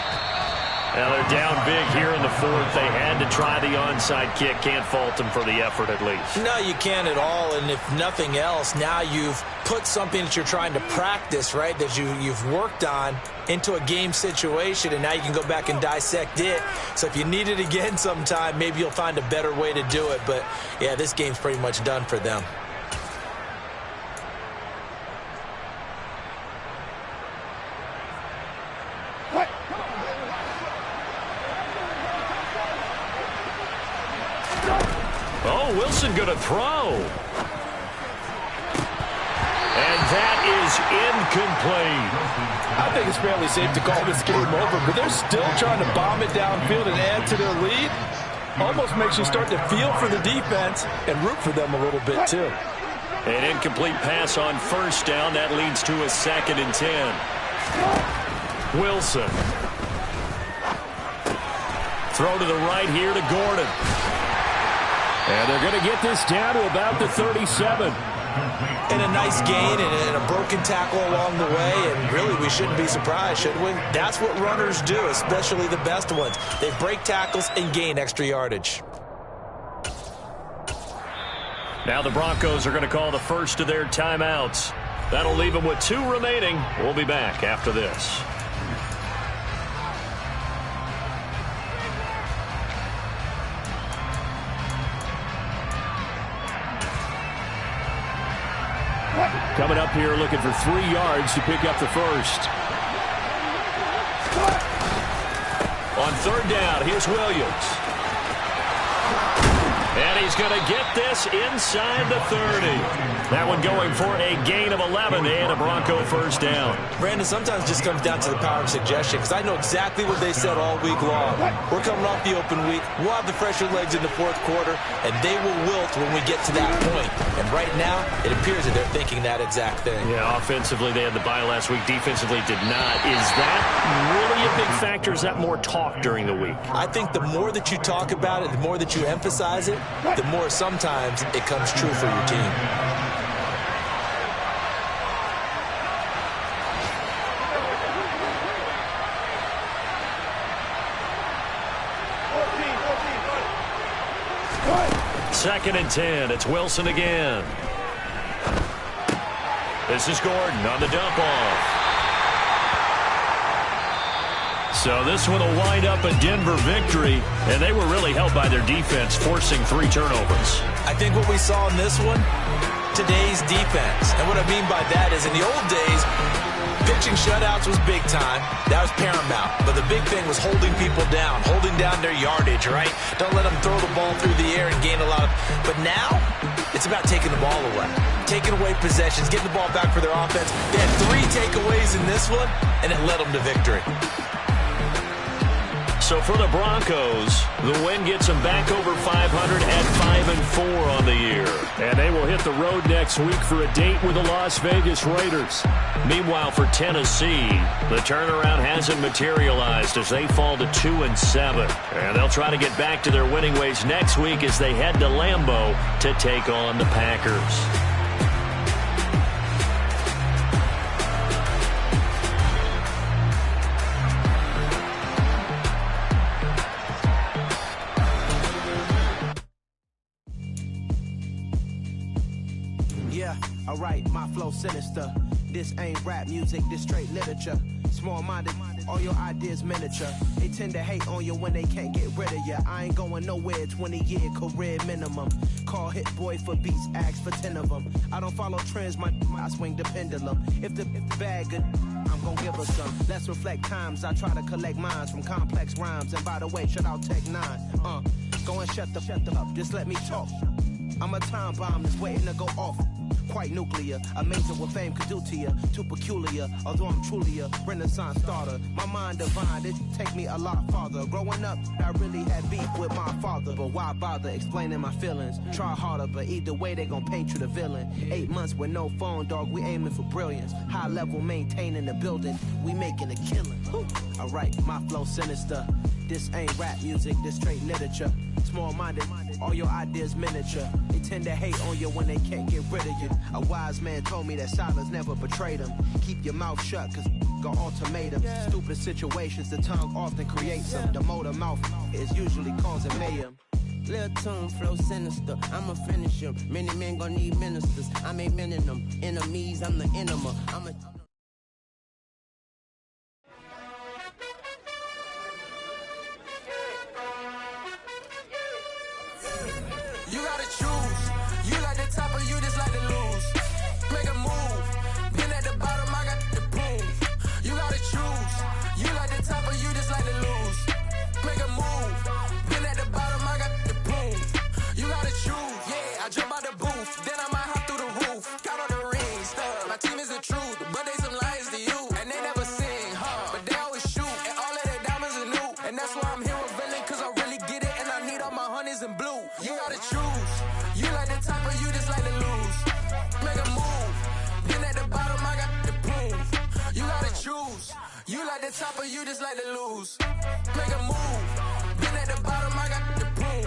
[SPEAKER 1] Now they're down big here in the fourth. They had to try the onside kick. Can't fault them for the effort at least.
[SPEAKER 2] No, you can't at all. And if nothing else, now you've put something that you're trying to practice, right, that you've worked on into a game situation, and now you can go back and dissect it. So if you need it again sometime, maybe you'll find a better way to do it. But, yeah, this game's pretty much done for them.
[SPEAKER 1] Oh, Wilson going to throw. And that is incomplete.
[SPEAKER 2] I think it's fairly safe to call this game over, but they're still trying to bomb it downfield and add to their lead. Almost makes you start to feel for the defense and root for them a little bit, too.
[SPEAKER 1] An incomplete pass on first down. That leads to a 2nd and 10. Wilson. Throw to the right here to Gordon. And they're going to get this down to about the 37.
[SPEAKER 2] And a nice gain and a broken tackle along the way, and really we shouldn't be surprised, should we? That's what runners do, especially the best ones. They break tackles and gain extra yardage.
[SPEAKER 1] Now the Broncos are going to call the first of their timeouts. That'll leave them with 2 remaining. We'll be back after this. Coming up here looking for 3 yards to pick up the first. On 3rd down, here's Williams. And he's going to get this inside the 30. That one going for a gain of 11 and a Bronco first down.
[SPEAKER 2] Brandon, sometimes it just comes down to the power of suggestion, because I know exactly what they said all week long. We're coming off the open week. We'll have the fresher legs in the fourth quarter, and they will wilt when we get to that point. And right now, it appears that they're thinking that exact thing.
[SPEAKER 1] Yeah, offensively, they had the bye last week. Defensively, did not. Is that really a big factor? Is that more talk during the week?
[SPEAKER 2] I think the more that you talk about it, the more that you emphasize it, the more sometimes it comes true for your team.
[SPEAKER 1] Second and 10. It's Wilson again. This is Gordon on the dump off. So this one will wind up a Denver victory, and they were really helped by their defense, forcing 3 turnovers.
[SPEAKER 2] I think what we saw in this one, today's defense. And what I mean by that is in the old days, pitching shutouts was big time. That was paramount. But the big thing was holding people down, holding down their yardage, right? Don't let them throw the ball through the air and gain a lot of... But now, it's about taking the ball away. Taking away possessions, getting the ball back for their offense. They had 3 takeaways in this one, and it led them to victory.
[SPEAKER 1] So for the Broncos, the win gets them back over 500 at 5-4 on the year.
[SPEAKER 5] And they will hit the road next week for a date with the Las Vegas Raiders.
[SPEAKER 1] Meanwhile, for Tennessee, the turnaround hasn't materialized as they fall to 2-7. And they'll try to get back to their winning ways next week as they head to Lambeau to take on the Packers.
[SPEAKER 6] Alright, my flow sinister. This ain't rap music, this straight literature. Small-minded, all your ideas miniature. They tend to hate on you when they can't get rid of you. I ain't going nowhere, 20-year career minimum. Call Hit Boy for beats, ask for 10 of them. I don't follow trends, I swing the pendulum. If the bag good, I'm gon' give her some. Let's reflect times, I try to collect minds from complex rhymes. And by the way, shout out Tech 9. Go and shut the up, just let me talk. I'm a time bomb that's waiting to go off. Quite nuclear, amazing what fame could do to you. Too peculiar, although I'm truly a renaissance starter. My mind divine, it take me a lot farther. Growing up, I really had beef with my father. But why bother explaining my feelings? Try harder, but either way they gon' paint you the villain. 8 months with no phone, dog, we aiming for brilliance. High level maintaining the building, we making a killing. Alright, my flow sinister. This ain't rap music, this straight literature. Small-minded, all your ideas miniature. They tend to hate on you when they can't get rid of you. A wise man told me that silence never betrayed him. Keep your mouth shut, cause got ultimatums. Stupid situations, the tongue often creates them. The motor mouth is usually causing mayhem.
[SPEAKER 7] Lil' tune, flow sinister, I'ma finish him. Many men gon' need ministers, I ain't mending them. Enemies, I'm the enema.
[SPEAKER 8] You gotta choose. You like the top or you just like to lose. Make a move. Been at the bottom, I got the boom. You gotta choose. You like the top or you just like to lose. Make a move. Been at the bottom, I got the boom. You gotta choose. Yeah, I jump out the booth. Then I might hop through the roof. Got on the ring stuff. My team is the truth, but they some liars to you. And they never sing, but they always shoot. And all of their diamonds are new. And that's why I'm here revealing, cause I really get it. And I need all my honeys in blue. You gotta choose. You like the top or you just like to lose. Make a move. Been at the bottom, I got the boom. You gotta choose. You like the top or you just like to lose. Make a move. Been at the bottom, I got the boom.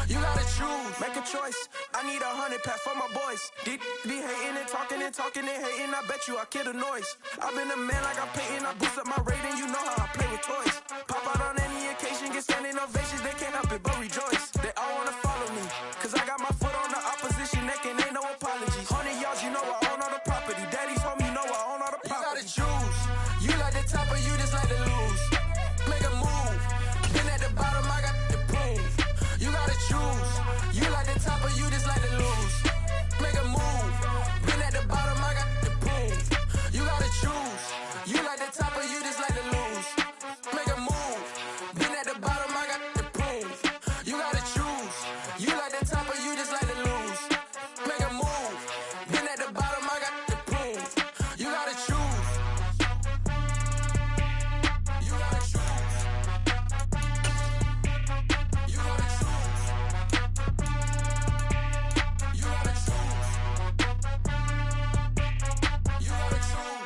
[SPEAKER 8] You gotta choose. Make a choice. I need 100 pack for my boys. Be hating and talking and talking and hating. I bet you I kill the noise. I've been a man like I'm Peyton. I boost up my rating. You know how I play with toys. Pop out on any occasion, get standing ovations. They can't help it but rejoice. They all wanna follow me, cause I got my foot on the opposition neck and ain't no apologies. 100 yards, you know I own all the property. Daddy's home, you know I own all the property. You gotta choose. You like the top or you just like to lose. Make a move. Been at the bottom, I got the boom. You gotta choose. You like the top or you just like to lose. Make a move. Been at the bottom, I got the boom. You gotta choose. You like the top or you just like to lose. Make a move. Been at the bottom, I got the boom. You gotta choose. You like the top or you just like to lose. Make a move. Been at the bottom, I got the boom. You gotta choose. You gotta choose. You gotta choose. You gotta choose. You gotta choose.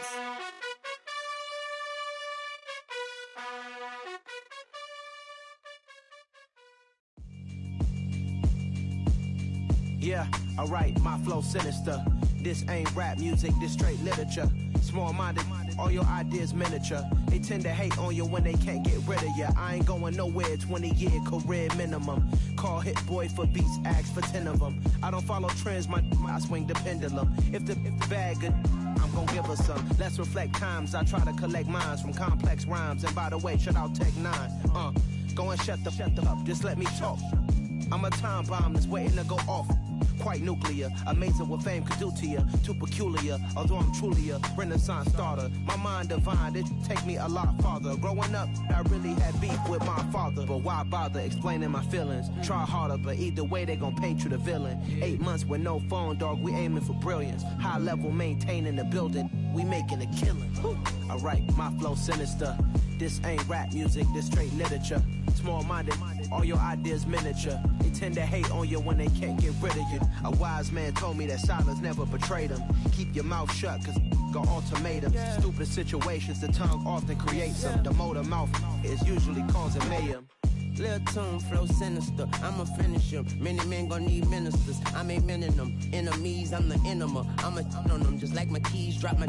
[SPEAKER 6] Yeah, alright, my flow sinister. This ain't rap music, this straight literature. Small-minded, all your ideas miniature. They tend to hate on you when they can't get rid of you. I ain't going nowhere, 20-year career minimum. Call Hit Boy for beats, ask for 10 of them. I don't follow trends, I swing the pendulum. If the bag good, I'm gon' give her some. Let's reflect times, I try to collect minds from complex rhymes. And by the way, shout out Tech 9. Go and shut the up, just let me talk. I'm a time bomb that's waiting to go off. Quite nuclear, amazing what fame could do to you. Too peculiar, although I'm truly a renaissance starter. My mind divine, it take me a lot farther. Growing up, I really had beef with my father. But why bother explaining my feelings? Try harder, but either way they gon' paint you the villain. 8 months with no phone, dog, we aiming for brilliance. High level maintaining the building. we making a killing. Alright, my flow sinister. This ain't rap music, this straight literature. Small-minded, all your ideas miniature. They tend to hate on you when they can't get rid of you. A wise man told me that silence never betrayed him. Keep your mouth shut, cause got ultimatums. Stupid situations, the tongue often creates them. The motor mouth is usually causing mayhem.
[SPEAKER 7] Lil' tune, flow sinister, I'ma finish him. Many men gon' need ministers, I ain't mending them. Enemies, I'm the enema, I'ma on them. Just like my keys, drop my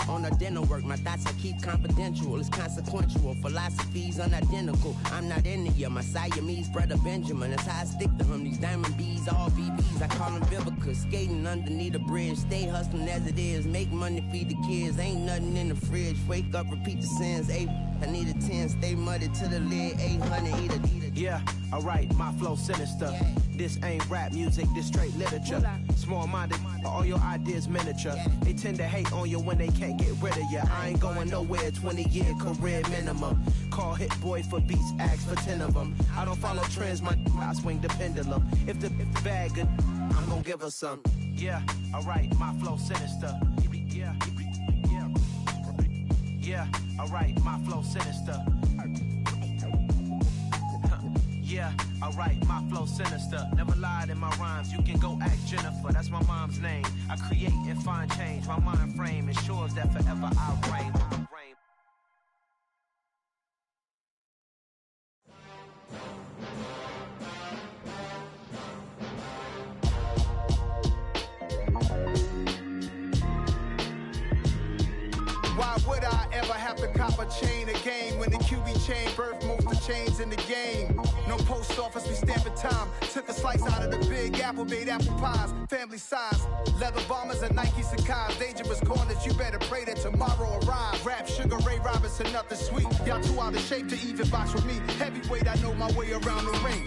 [SPEAKER 7] on the dinner work. My thoughts I keep confidential, it's consequential. Philosophies unidentical, I'm not into you. My Siamese brother Benjamin, that's how I stick to him. These diamond bees, all VBs, I call them Vivica. Skating underneath a bridge, stay hustling as it is. Make money, feed the kids, ain't nothing in the fridge. Wake up, repeat the sins, I need a 10, stay muddy to the lid, 800, eat it.
[SPEAKER 6] Yeah, alright, my flow sinister. This ain't rap music, this straight literature. Small-minded, all your ideas miniature. They tend to hate on you when they can't get rid of you. I ain't going nowhere, 20-year career minimum. Call Hit Boy for beats, ask for 10 of them. I don't follow trends, I swing the pendulum. If the bag good, I'm gonna give her some. Yeah, alright, my flow sinister. Yeah, alright, my flow sinister. Yeah, alright, my flow sinister. Never lied in my rhymes, you can go ask Jennifer. That's my mom's name. I create and find change. My mind frame ensures that forever I reign.
[SPEAKER 9] Why would I ever have to cop a chain again when the QB chain birthed most of chains in the game? No post office, we stamping time. Took a slice out of the big apple, made apple pies, family size. Leather bombers and Nike Sacai's. Dangerous corners, you better pray that tomorrow arrives. Rap, Sugar Ray Robinson, nothing sweet. Y'all too out of shape to even box with me. Heavyweight, I know my way around the ring.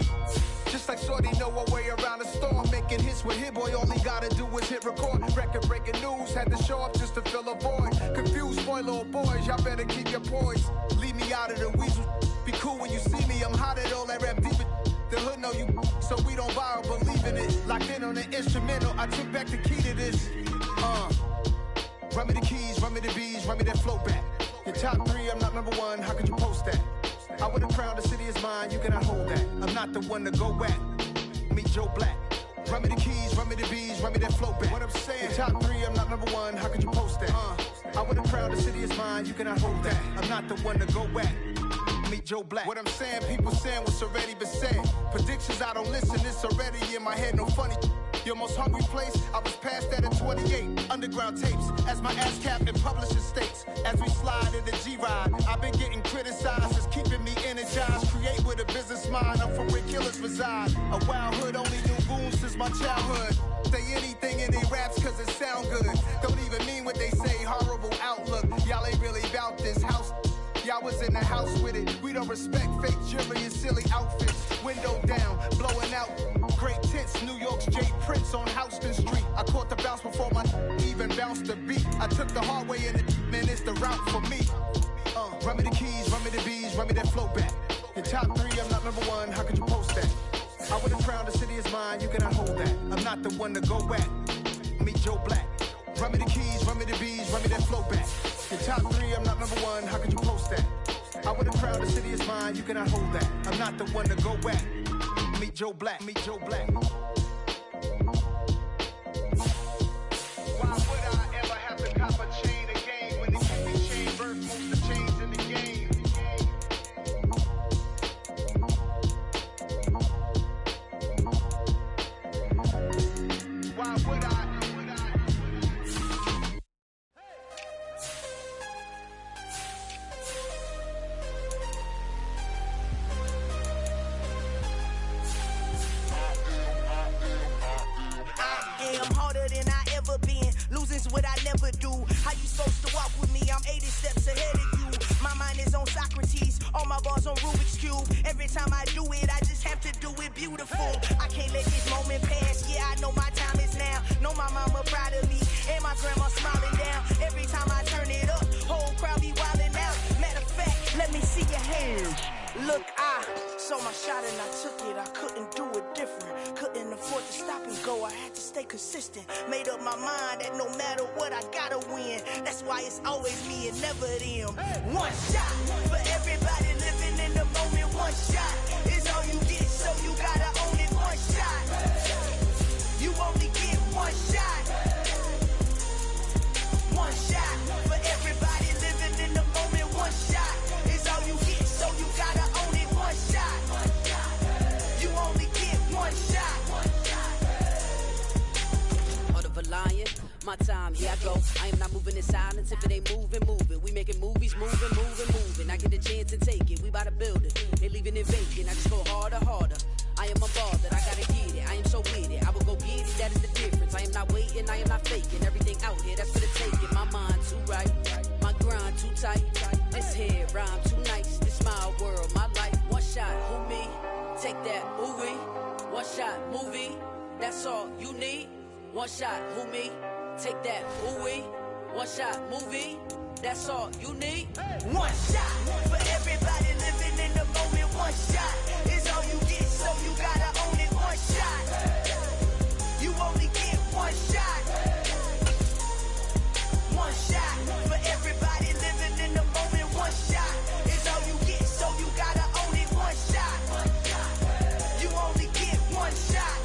[SPEAKER 9] Just like Shorty know her way around the storm. Making hits with Hit Boy, all he gotta do is hit record. Record breaking news, had to show up just to fill a void. Confused boy, little boys, y'all better keep your poise. Leave me out of the weasel. Be cool when you see me, I'm hot at all that rap deep. The hood know you, so we don't buy or believe in it. Locked in on the instrumental, I took back the key to this. Run me the keys, run me the bees, run me that flow back. Your top 3, I'm not number 1, how could you post that? I would've crowned the city is mine, you cannot hold that. I'm not the one to go back. Meet Joe Black. Run me the keys, run me the bees, run me that flow back. What I'm saying, your top 3, I'm not number 1, how could you post that? I would've crowned the city is mine, you cannot hold that. I'm not the one to go back. Meet Joe Black. What I'm saying, people saying what's already been said. Predictions, I don't listen, it's already in my head, no funny. Your most hungry place, I was past that at 28. Underground tapes, as my ass cap and publishing states. As we slide in the G-Ride, I've been getting criticized, it's keeping me energized. Create with a business mind, I'm from where killers reside. A wild hood, only knew goons since my childhood. Say anything in they raps cause it sound good. Don't even mean what they say, horrible outlook. Y'all ain't really about this house. Y'all was in the house with it. We don't respect fake jewelry and silly outfits. Window down, blowing out. Great tits, New York's J. Prince on Houston Street. I caught the bounce before my even bounced the beat. I took the hard way in it, man, it's the route for me. Run me the keys, run me the bees, run me that flow back. Your top 3, I'm not number 1, how could you post that? I would've crowned the city is mine, you cannot hold that. I'm not the one to go back. Meet Joe Black. Run me the keys, run me the bees, run me that flow back. Your top 3, I'm not number 1, how could you post that? I would've crowned the city is mine, you cannot hold that. I'm not the one to go back. Meet Joe Black, meet Joe Black. Why would I ever have to cop a chain again when the QB chain birthed most of chains in the game? Why would I?
[SPEAKER 10] Losing's what I never do. How you supposed to walk with me? I'm 80 steps ahead of you. My mind is on Socrates, all my bars on Rubik's Cube. Every time I do it, I just have to do it beautiful. I can't let this moment pass. Yeah, I know my time is now. Know my mama proud of me, and my grandma smiling down. Every time I turn it up, whole crowd be wildin' out. Matter of fact, let me see your hands. Look, I saw my shot and I took it. I couldn't do it different. Couldn't afford to stop and go. I had to stay consistent. Made up my mind that no matter what, I gotta win. That's why it's always me and never them. One shot for everybody living in the moment. One shot is all you get, so you gotta own it. One shot. You only get one shot. One shot for everybody living in the moment. One shot is all you get, so you gotta own it. One shot. You only get one shot.
[SPEAKER 11] Heart of a lion, my time, here I go. I am not moving in silence. If it ain't moving, moving. We making movies, moving. I get a chance and take it. We bout to build it. They leaving it vacant. I just go harder. I am a ball that I gotta get it. I am so with it. I will go get it. That is the difference. I am not waiting. I am not faking. Everything out here, that's for the taking. My mind too right. My grind too tight. This head rhyme too nice. This my world, my life. One shot, who me? Take that, ooh we. One shot, movie. That's all you need. One shot, who me? Take that, ooh we. One shot, movie. That's all you need.
[SPEAKER 10] One shot for everybody living in the moment. One shot is all you get, so you gotta own it. One shot. You only get one shot. One shot for everybody living in the moment. One shot is all you get, so you gotta own it. One shot. You only get one shot.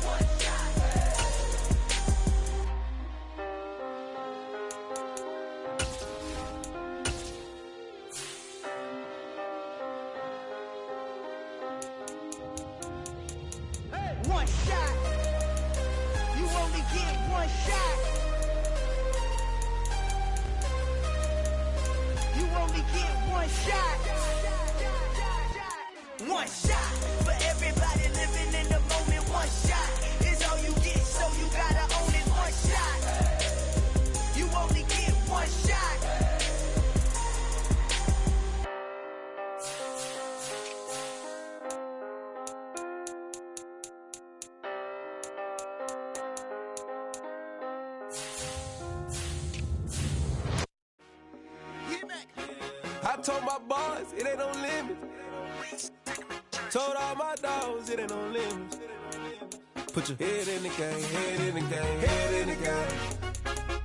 [SPEAKER 10] One shot. You only get one shot. You only get one shot. One shot for everybody living in the moment. One shot is all you get, so you gotta own it. One shot. You only get one shot.
[SPEAKER 12] I told my boys it ain't no limit. Told all my dogs it ain't no limit. Put your head in the game, head in the game, head in the game.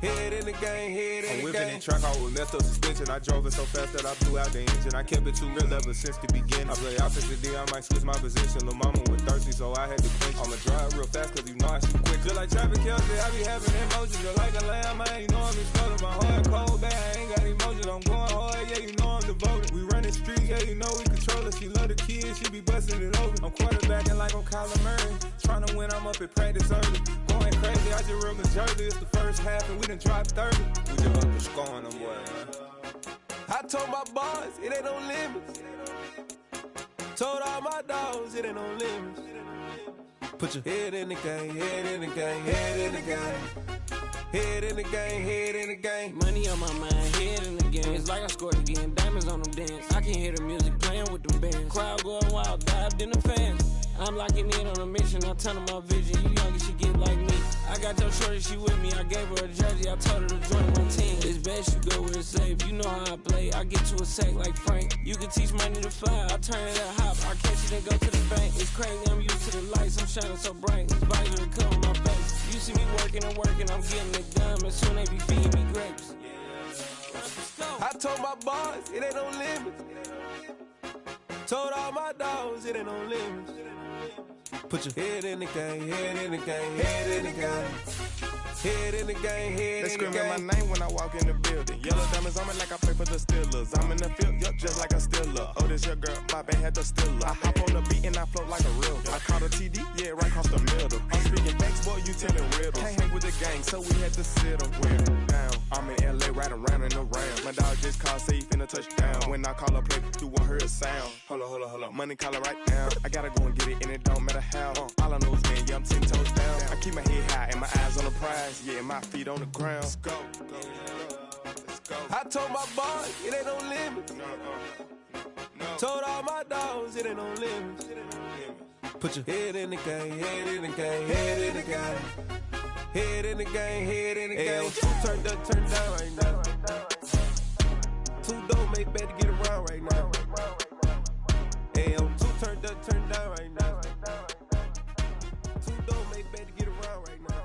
[SPEAKER 12] Head in the game, head in the game.
[SPEAKER 13] I'm whipping and track out with messed up suspension. I drove it so fast that I blew out the engine. I kept it too real ever since the beginning. I play out since the day, I might switch my position. Lil' mama was thirsty, so I had to quench. I'ma drive real fast, cause you know I shoot quick. Just like traffic Kelsey, I be having emotions. Just like a lamb, man, you know I'm exploding. My heart cold, bad, I ain't got emotions. I'm going hard, yeah, you know I'm devoted. We run the street, yeah, you know we control it. She love the kids, she be busting it over. I'm quarterbacking like I'm Kyler Murray. Trying to win, I'm up at practice early. Going crazy, I just real Jersey. It's the first half and we done dropped 30. We just up to scoring them, boy, man.
[SPEAKER 12] I told my boys it ain't no limits. Told all my dogs it ain't no limits. Put your head in the game, head in the game, head in the game. Head in the game, head in the game.
[SPEAKER 14] Money on my mind, head in the game. It's like I scored again, diamonds on them dance. I can hear the music playing with them bands. Crowd going wild, dived in the fans. I'm locking in on a mission, I tell her my vision. You young and she get like me. I got your shorty, she with me. I gave her a jersey, I told her to join my team. It's best you go where it's safe. You know how I play. I get to a sack like Frank. You can teach money to fly. I turn it up hop. I catch it and go to the bank. It's crazy, I'm used to the lights. I'm shining so bright. This visor cover my face. You see me working and working. I'm getting it done. And soon they be feeding me grapes.
[SPEAKER 12] I told my boys it ain't no limits. Told all my dogs it ain't no limits. Put your head in the game, head in the game, head in the game. Head in the game, head
[SPEAKER 13] They
[SPEAKER 12] in the game.
[SPEAKER 13] screaming my name when I walk in the building. Yellow diamonds on me like I play for the Steelers. I'm in the field, yup, just like a Steeler. Oh, this your girl, my band had the Steeler. I hop on the beat and I float like a real. I caught a TD, yeah, right across the middle. I'm speaking facts, boy, you telling riddles. Can't hang with the gang, so we had to sit them down. I'm in LA, riding around and around. My dog just called, say he finna touch down. When I call a play, you won't hear a sound. Hold up, money call it right now. I gotta go and get it, and it don't matter how. All I know is, man, yeah, I'm 10 toes down. I keep my head high and my eyes on the prize. Yeah, my feet on the ground. Let's go.
[SPEAKER 12] I told my boys it ain't no limits. Told all my dogs it ain't no limits. Put your head in the game, head in the game, head in the game. Head in the game, head in the game. Two turned up, turned down right now. Two don't make bad to get around right now. Hey, two turned up, turned down right now. Two don't make bad to get around right now.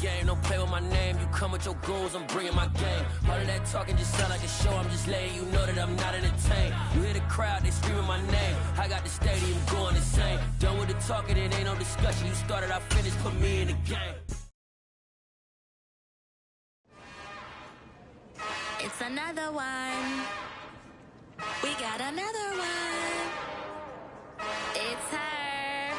[SPEAKER 15] game. Don't play with my name. You come with your goals, I'm bringing my game. All of that talking just sound like a show. I'm just letting you know that I'm not entertained. You hear the crowd, they screaming my name. I got the stadium going insane. Done with the talking, it ain't no discussion. You started, I finished, put me in the game.
[SPEAKER 16] It's another one. We got another one. It's her.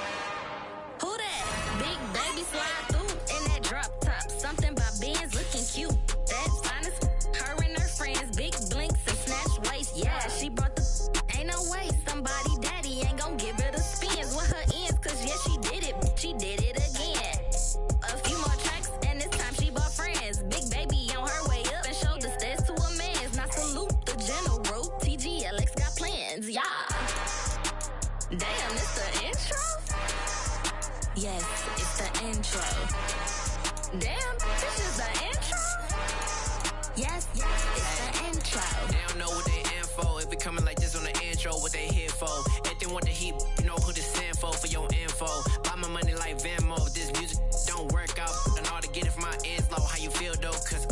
[SPEAKER 16] Who that? Big baby slide through in that drop top. Something by Benz looking cute. That's honest. Her and her friends, big blinks and snatch waist. Yeah, she brought the ain't no way. Somebody daddy ain't gon' give her the spins with her ends. Cause yeah, she did it. She did it again. A few more tracks and this time she bought friends. Big baby on her way up and showed the stairs to a man's. Now salute the general. TGLX got plans, yeah. Damn, it's the intro? Yes, it's the intro. Damn, this is the intro? Yes, it's the intro.
[SPEAKER 17] They don't know what they in for. If we coming like this on the intro, what they here for? If they want the heat, you know who to send for your info. Buy my money like Venmo. If this music don't work out, and all to get it from my ends low. How you feel though? Cause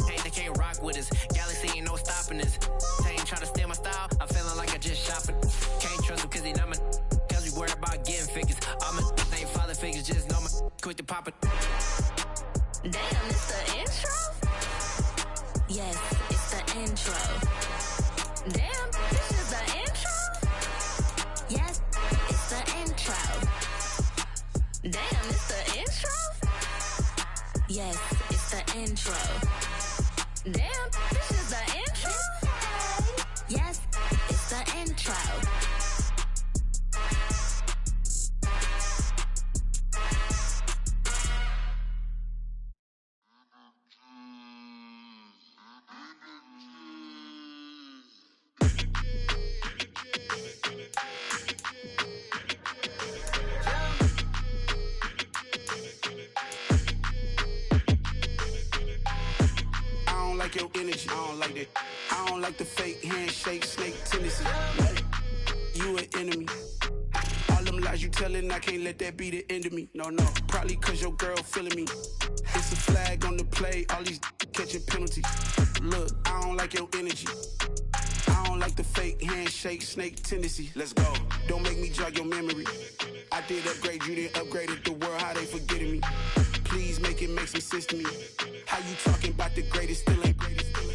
[SPEAKER 17] hey, they can't rock with us. Galaxy ain't no stopping us. They ain't trying to steal my style. I'm feeling like I just shopping. Can't trust them cause they not my cause we worried about getting figures. All my ain't father figures, just know my quick to pop it.
[SPEAKER 16] Damn, it's the intro? Yes, it's the intro. Damn, this is the intro? Yes, it's the intro. Damn, it's the intro? Yes, it's the intro. Damn, this is the intro? Yes, it's the intro.
[SPEAKER 6] Like your energy, I don't like that. I don't like the fake handshake, snake tendency. You an enemy. All them lies you telling, I can't let that be the end of me. No, probably cause your girl feeling me. It's a flag on the play, all these catching penalties. Look, I don't like your energy. I don't like the fake handshake, snake tendency. Let's go. Don't make me jog your memory. I did upgrade, you didn't upgrade it. The world, how they forgetting me. Please make it make some sense to me. How you talking about the greatest, still ain't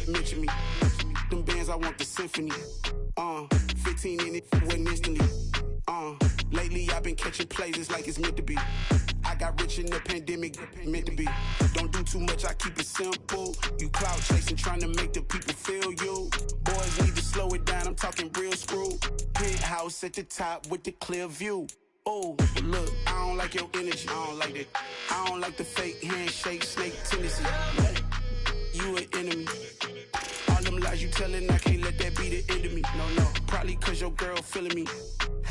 [SPEAKER 6] mention me. Them bands, I want the symphony. 15 in it, wasn't instantly. Lately I've been catching plays, it's like it's meant to be. I got rich in the pandemic, meant to be. Don't do too much, I keep it simple. You clout chasing, trying to make the people feel you. Boys need to slow it down, I'm talking real screw. Penthouse at the top with the clear view. Oh, look, I don't like your energy. I don't like that. I don't like the fake handshake, snake tendency. You an enemy. All them lies you telling, I can't let that be the end of me. No, probably cause your girl feeling me.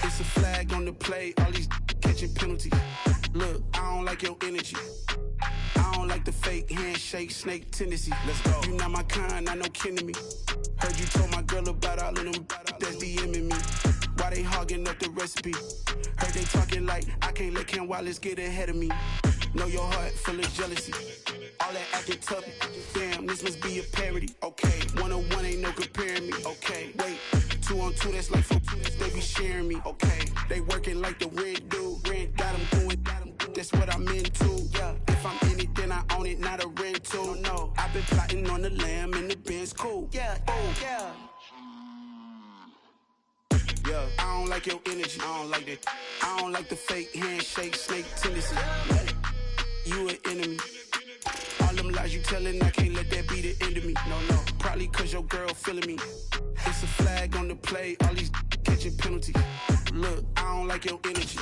[SPEAKER 6] It's a flag on the play, all these catching penalties. Look, I don't like your energy. I don't like the fake handshake, snake tendency. Let's go. You not my kind, not no kin to me. Heard you told my girl about all of them that's DMing me. Why they hogging up the recipe? Heard they talking like I can't let Ken Wallace get ahead of me. Know your heart full of jealousy. All that acting tough. Damn, this must be a parody. Okay, 1-on-1 ain't no comparing me. Okay, wait, 2-on-2 that's like 4-2. They be sharing me. Okay, they working like the rent do. Rent got them going. That's what I'm into. Yeah, if I'm in it, then I own it, not a rental. No, I've been plotting on the lamb and the Benz cool. Yeah, yeah. Yeah, I don't like your energy. I don't like that. I don't like the fake handshake, snake tendency. You an enemy. All them lies you telling, I can't let that be the end of me. No, probably cause your girl feeling me. It's a flag on the play, all these catching penalties. Look, I don't like your energy.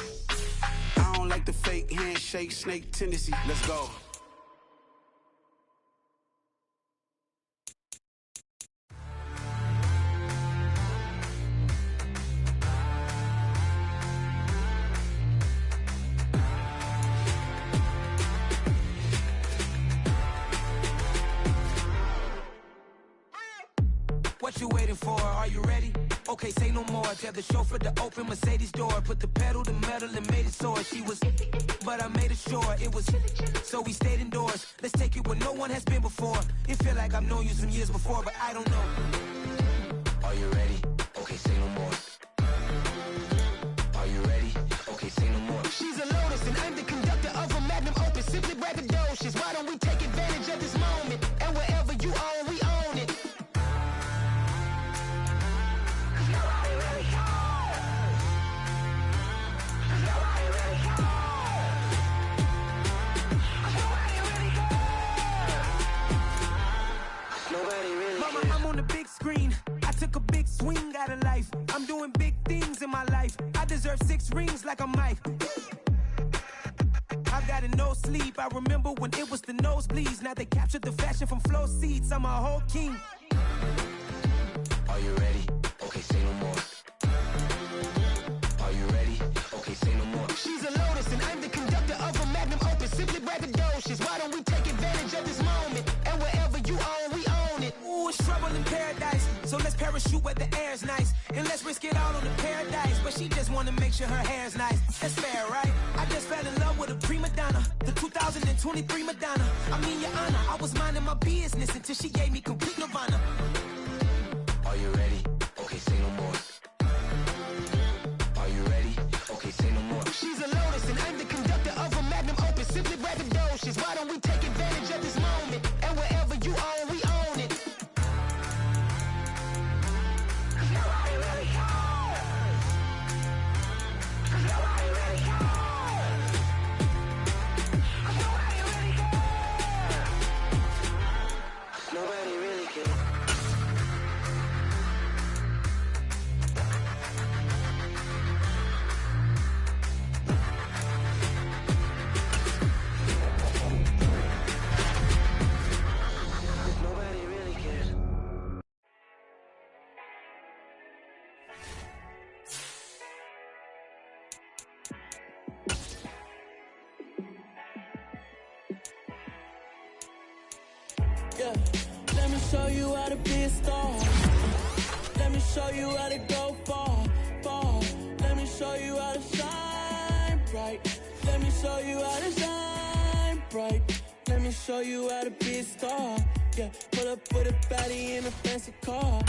[SPEAKER 6] I don't like the fake handshake, snake tendency. Let's go.
[SPEAKER 18] What you waiting for? Are you ready?
[SPEAKER 6] okay, say no more. Tell the chauffeur to open Mercedes door. Put the pedal to metal and made it soar. She was, but I made it sure it was. So we stayed indoors. Let's take it where no one has been before. It feel like I've known you some years before, but I don't know. Are you ready? Okay, say no more. Are you ready? Okay, say no more.
[SPEAKER 8] She's a Lotus and I'm the conductor of a magnum opus. Simply braggadocious. Why don't we take advantage of this moment? And wherever you own, we own it.
[SPEAKER 6] Mama, I'm on the big screen. I took a big swing out of life. I'm doing big things in my life. I deserve 6 rings like a Mike. I've got no sleep. I remember when it was the nosebleeds. Now they captured the fashion from flow seats. I'm a whole king.
[SPEAKER 8] Are you ready? Okay, say no more. Are you ready? Okay, say no more. She's a Lotus and I'm the conductor of a magnum opus. Simply braggadocious. Why don't we take advantage of this moment? And wherever you own, we own it.
[SPEAKER 6] Ooh, it's trouble in paradise. So let's parachute where the air's nice. And let's risk it all on the paradise. But she just wanna make sure her hair's nice. That's fair, right? I just fell in love with a prima donna. The 2023 Madonna. I mean, your honor, I was minding my business until she gave me complete nirvana.
[SPEAKER 8] Are you ready? Okay, say no more. Are you ready? Okay, say no more. She's a Lotus and I'm the conductor of a magnum opus. Simply braggadocious. Why don't we take advantage of this moment? And wherever you own, we own it. Nobody really cares. Nobody really cares. Nobody really cares. Nobody really cares. Nobody really cares.
[SPEAKER 14] Yeah, let me show you how to be a star. Let me show you how to go far, far. Let me show you how to shine bright. Let me show you how to shine bright. Let me show you how to be a star. Yeah, pull up with a baddie in a fancy car.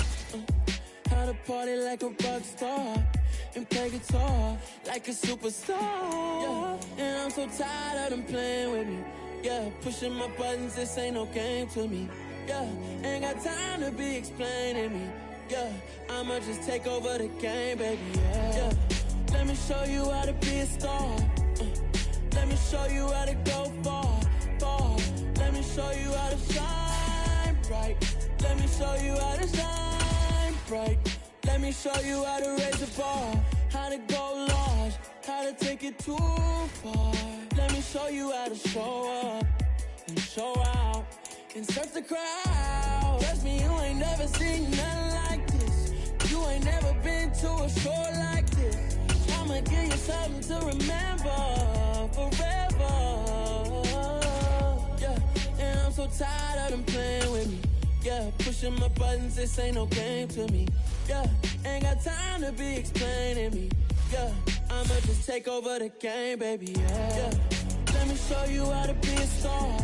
[SPEAKER 14] How to party like a rock star and play guitar like a superstar. Yeah, and I'm so tired of them playing with me. Yeah, pushing my buttons, this ain't no game to me. Yeah, ain't got time to be explaining me. Yeah, I'ma just take over the game, baby. Yeah, let me show you how to be a star. Let me show you how to go far, far. Let me show you how to shine bright. Let me show you how to shine bright. Let me show you how to raise the bar, how to go large, how to take it too far. Let me show you how to show up and show out and surf the crowd. Trust me, you ain't never seen nothing like this. You ain't never been to a show like this. I'ma give you something to remember forever. Yeah, and I'm so tired of them playing with me. Yeah, pushing my buttons, this ain't no game to me. Yeah, ain't got time to be explaining me. Yeah, I'ma just take over the game, baby. Yeah, let me show you how to be a star.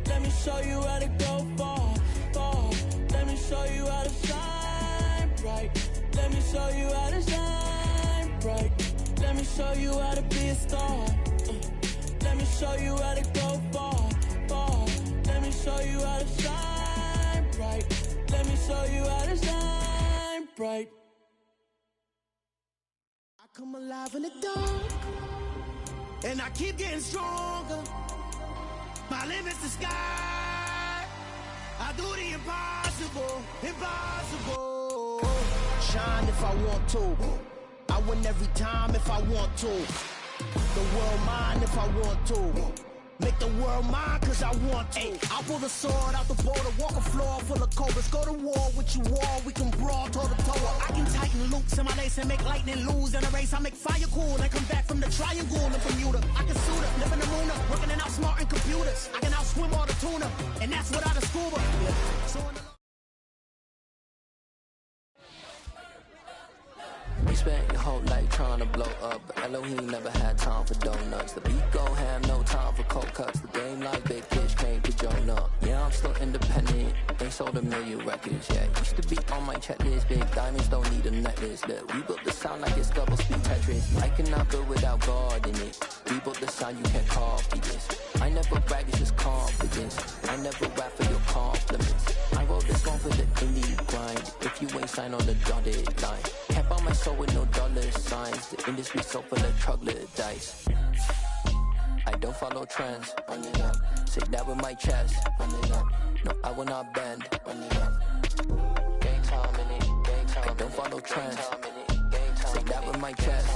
[SPEAKER 14] Let me show you how to go far, far. Let me show you how to shine bright. Let me show you how to shine bright. Let me show you how to be a star. Let me show you how to go far, far. Let me show you how to shine bright. Let me show you how to shine bright.
[SPEAKER 8] I come alive in the dark, and I keep getting stronger. My limit's the sky. I do the impossible, impossible. Shine if I want to. I win every time if I want to. The world mine if I want to. Make the world mine cause I want to. I pull the sword out the border, walk a floor full of cobras. Go to war with you all, we can brawl toe to toe. I can tighten loops in my lace and make lightning lose in a race. I make fire cool and come back from the triangle in Bermuda. I can suit up, live in the moon up, working and outsmarting computers. I can outswim all the tuna, and that's without a scuba. So
[SPEAKER 18] spent your whole life trying to blow up, but Elohim never had time for donuts. The beat go ham, no time for cold cuts. The game like Big Fish came to Jonah. Yeah, I'm still independent, ain't sold a million records yet. Used to be on my checklist, big diamonds don't need a necklace. Look, we built the sound like it's double speed Tetris. I cannot build without God in it. We built the sound, you can't copy this. I never brag, it's just confidence. I never rap for your compliments. I wrote this song for the indie grind. If you ain't signed on the dotted line, can't buy my soul with no dollar signs. The industry so full of troglodytes. I don't follow trends. Run it up. Say that with my chest. Run it up. No, I will not bend. Run it up. Game time in it. Game time. I don't follow trends. Say that with my chest.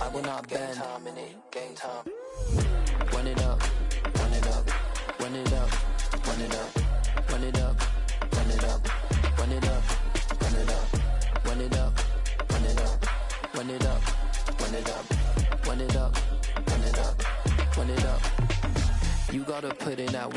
[SPEAKER 18] I will not bend. Game time. Run it up. Run it up. Run it up. Run it up. Run it up. Run it up. Run it up. Run it up. Run it up. Run it up. Run it up. Run it up. Run it up. Run it up. Run it up. You gotta put in that